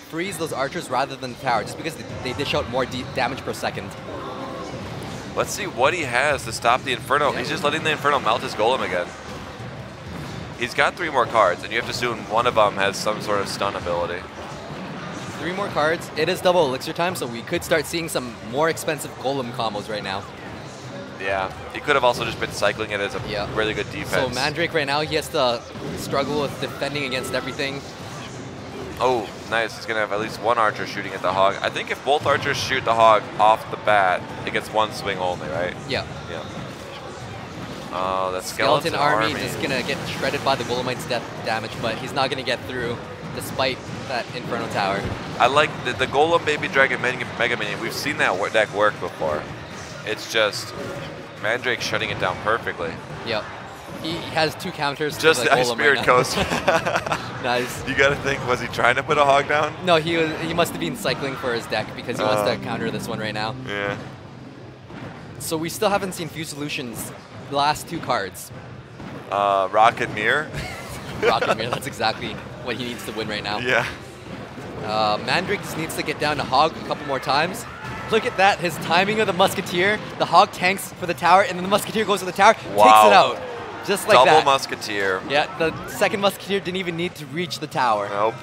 freeze those archers rather than the tower, just because they dish out more damage per second. Let's see what he has to stop the Inferno. Yeah. He's just letting the Inferno melt his Golem again. He's got 3 more cards, and you have to assume one of them has some sort of stun ability. 3 more cards. It is double elixir time, so we could start seeing some more expensive Golem combos right now. Yeah, he could have also just been cycling it as a really good defense. So Mandrake right now, he has to struggle with defending against everything. Oh, nice. He's going to have at least 1 archer shooting at the Hog. I think if both archers shoot the Hog off the bat, it gets 1 swing only, right? Yeah. Yeah. Oh, that Skeleton Army is going to get shredded by the Golemite's death damage, but he's not going to get through despite that Inferno Tower. I like the Golem Baby Dragon Mega Minion. We've seen that deck work before. It's just Mandrake shutting it down perfectly. Yep. He has 2 counters. Just the Ice Spirit Coast. Nice. You gotta think, was he trying to put a Hog down? No, he must have been cycling for his deck because he wants to counter this one right now. Yeah. So we still haven't seen Fuse-Illusion's last 2 cards. Rocket Mirror. Rocket Mirror, that's exactly what he needs to win right now. Yeah. Mandrake just needs to get down to Hog a couple more times. Look at that, his timing of the Musketeer. The Hog tanks for the tower, and then the Musketeer goes to the tower, takes it out. Just like that. Double Musketeer. Yeah, the second Musketeer didn't even need to reach the tower. Nope.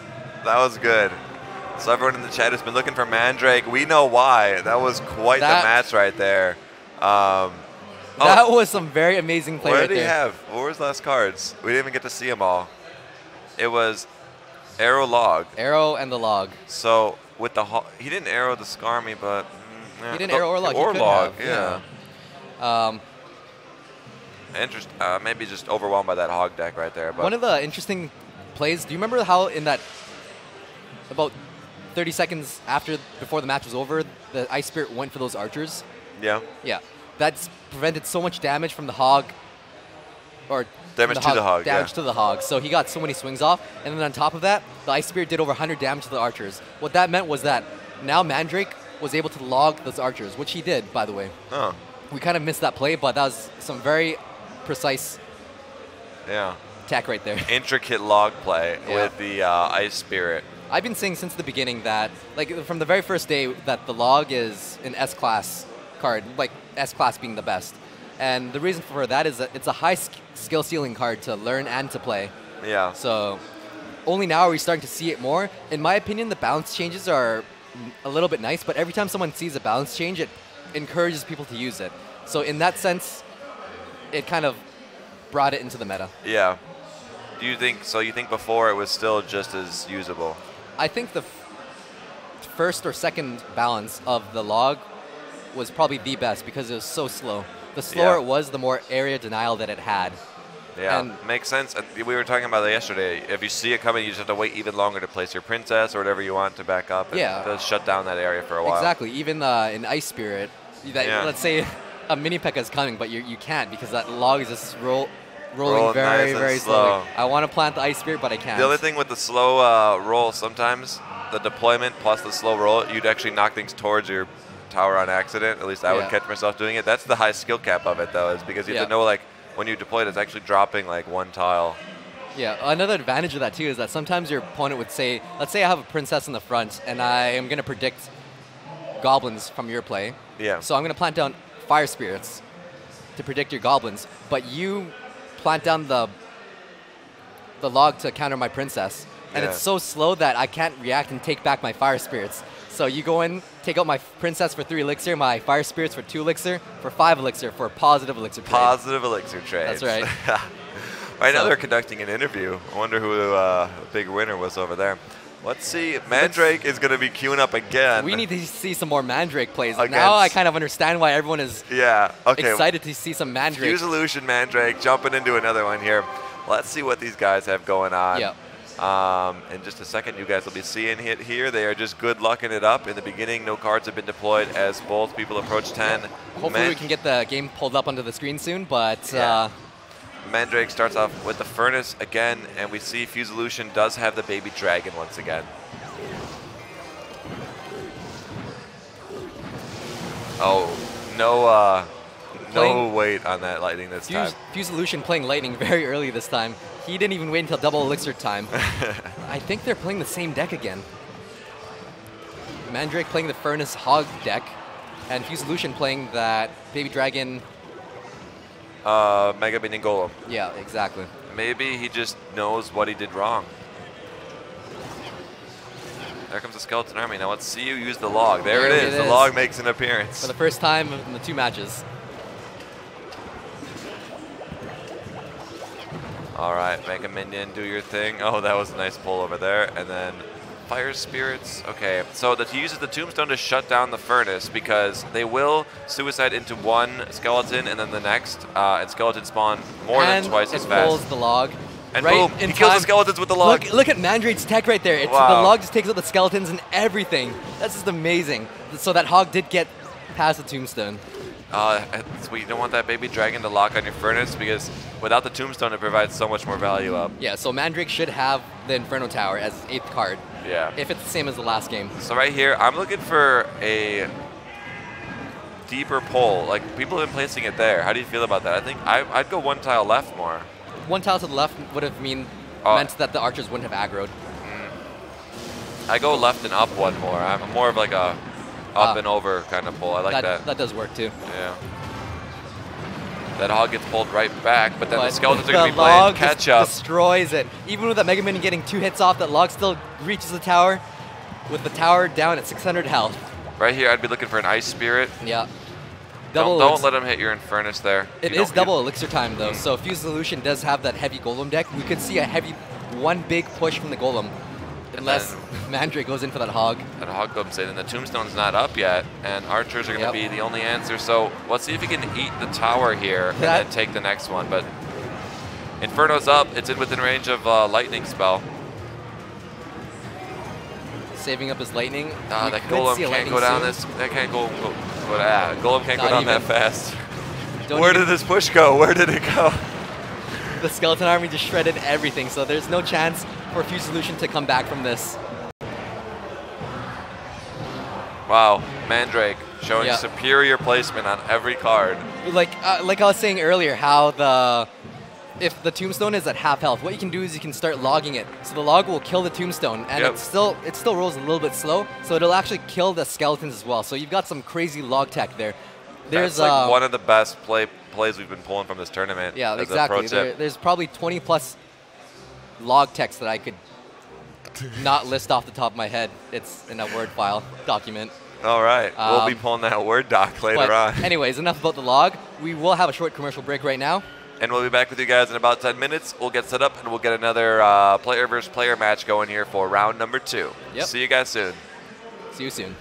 That was good. So everyone in the chat has been looking for Mandrake. We know why. That was quite the match right there. That was some very amazing play right there. What did he have? What were his last cards? We didn't even get to see them all. It was Arrow Log. Arrow and the Log. So with the he didn't arrow the Skarmy, but he didn't arrow or log. Or log, yeah. Yeah. Maybe just overwhelmed by that Hog deck right there. But one of the interesting plays. Do you remember how in that about 30 seconds before the match was over, the Ice Spirit went for those archers? Yeah. Yeah. That's prevented so much damage from the Hog. Or damage to the Hog. Damage to the Hog. So he got so many swings off. And then on top of that, the Ice Spirit did over 100 damage to the archers. What that meant was that now Mandrake was able to log those archers, which he did, by the way. Oh. We kind of missed that play, but that was some very precise tech right there. Intricate log play with the Ice Spirit. I've been saying since the beginning that, like, from the very first day, that the log is an S-class card, like S-class being the best. And the reason for that is that it's a high skill ceiling card to learn and to play. Yeah. So only now are we starting to see it more. In my opinion, the balance changes are a little bit nice, but every time someone sees a balance change, it encourages people to use it. So in that sense, it kind of brought it into the meta. Yeah. Do you think so? You think before it was still just as usable? I think the first or second balance of the log was probably the best because it was so slow. The slower it was, the more area denial that it had. Yeah, and makes sense. We were talking about that yesterday. If you see it coming, you just have to wait even longer to place your princess or whatever you want to back up. And it does shut down that area for a while. Exactly. Even in Ice Spirit, let's say a mini P.E.K.K.A is coming, but you can't because that log is just rolling very, nice very slow. slowly. I want to plant the Ice Spirit, but I can't. The other thing with the slow roll, sometimes the deployment plus the slow roll, you'd actually knock things towards your tower on accident. At least I would catch myself doing it. That's the high skill cap of it, though, is because you have to know, like, when you deploy it, it's actually dropping, like, one tile. Yeah, another advantage of that, too, is that sometimes your opponent would say, let's say I have a princess in the front, and I am going to predict goblins from your play. Yeah. So I'm going to plant down fire spirits to predict your goblins, but you plant down the log to counter my princess, and it's so slow that I can't react and take back my fire spirits. So you go in, take out my princess for 3 elixir, my fire spirits for 2 elixir, for 5 elixir, for a positive elixir trade. Positive elixir trade. That's right. Right now they're conducting an interview. I wonder who the big winner was over there. Let's see. Mandrake is going to be queuing up again. We need to see some more Mandrake plays. Now I kind of understand why everyone is excited to see some Mandrake. Fuse Illusion Mandrake jumping into another one here. Let's see what these guys have going on. Yep. In just a second, you guys will be seeing it here. They are just good lucking it up. In the beginning, no cards have been deployed as both people approach 10. Hopefully we can get the game pulled up onto the screen soon, but... Mandrake starts off with the Furnace again, and we see Fuse Illusion does have the baby dragon once again. Oh, no wait on that lightning this time. Fuse Illusion playing lightning very early this time. He didn't even wait until double elixir time. I think they're playing the same deck again. Mandrake playing the Furnace Hog deck, and Fuse Illusion playing that baby dragon... Mega Minion Golem. Yeah, exactly. Maybe he just knows what he did wrong. There comes the Skeleton Army. Now let's see you use the log. There it is. The log makes an appearance. For the first time in the 2 matches. All right, Mega Minion, do your thing. Oh, that was a nice pull over there. And then Fire Spirits. Okay, so that he uses the Tombstone to shut down the Furnace because they will suicide into one skeleton and then the next, and skeleton spawn more than twice as fast. And it pulls the log. And boom, he kills the skeletons with the log. Look at Mandrake's tech right there. The log just takes out the skeletons and everything. That's just amazing. So that Hog did get past the Tombstone. Sweet. You don't want that baby dragon to lock on your Furnace because without the Tombstone, it provides so much more value up. Yeah, so Mandrake should have the Inferno Tower as 8th card. Yeah. If it's the same as the last game. So right here, I'm looking for a deeper pull. Like, people have been placing it there. How do you feel about that? I think I'd go 1 tile left more. 1 tile to the left would have meant that the archers wouldn't have aggroed. I go left and up 1 more. I'm more of like a up and over kind of pull. I like that. That does work too. Yeah. That Hog gets pulled right back, but then the skeletons are going to be playing catch up. Destroys it. Even with that Mega Minion getting 2 hits off, that log still reaches the tower with the tower down at 600 health. Right here, I'd be looking for an Ice Spirit. Yeah. Don't let him hit your Infernus there. It is double elixir time though, so if Fuse Illusion does have that heavy Golem deck, we could see a heavy 1 big push from the Golem. Unless Mandrake goes in for that Hog. That Hog comes in, and the Tombstone's not up yet, and Archers are going to be the only answer. So let's see if he can eat the tower here and then take the next one. But Inferno's up. It's in within range of lightning spell. Saving up his lightning. That golem can't go down this. That can't go. Golem can't go down that fast. Where did this push go? Where did it go? The skeleton army just shredded everything, so there's no chance for Fuse Solution to come back from this. Wow, Mandrake showing superior placement on every card. Like I was saying earlier, how if the tombstone is at half health, what you can do is you can start logging it. So the log will kill the tombstone, and it still rolls a little bit slow, so it'll actually kill the skeletons as well. So you've got some crazy log tech there. That's like one of the best plays we've been pulling from this tournament. Yeah, exactly. There's probably 20 plus log techs that I could not list off the top of my head. It's in a Word file document. All right. We'll be pulling that Word doc later on. Anyways, enough about the log. We will have a short commercial break right now. And we'll be back with you guys in about 10 minutes. We'll get set up, and we'll get another player versus player match going here for round number 2. Yep. See you guys soon. See you soon.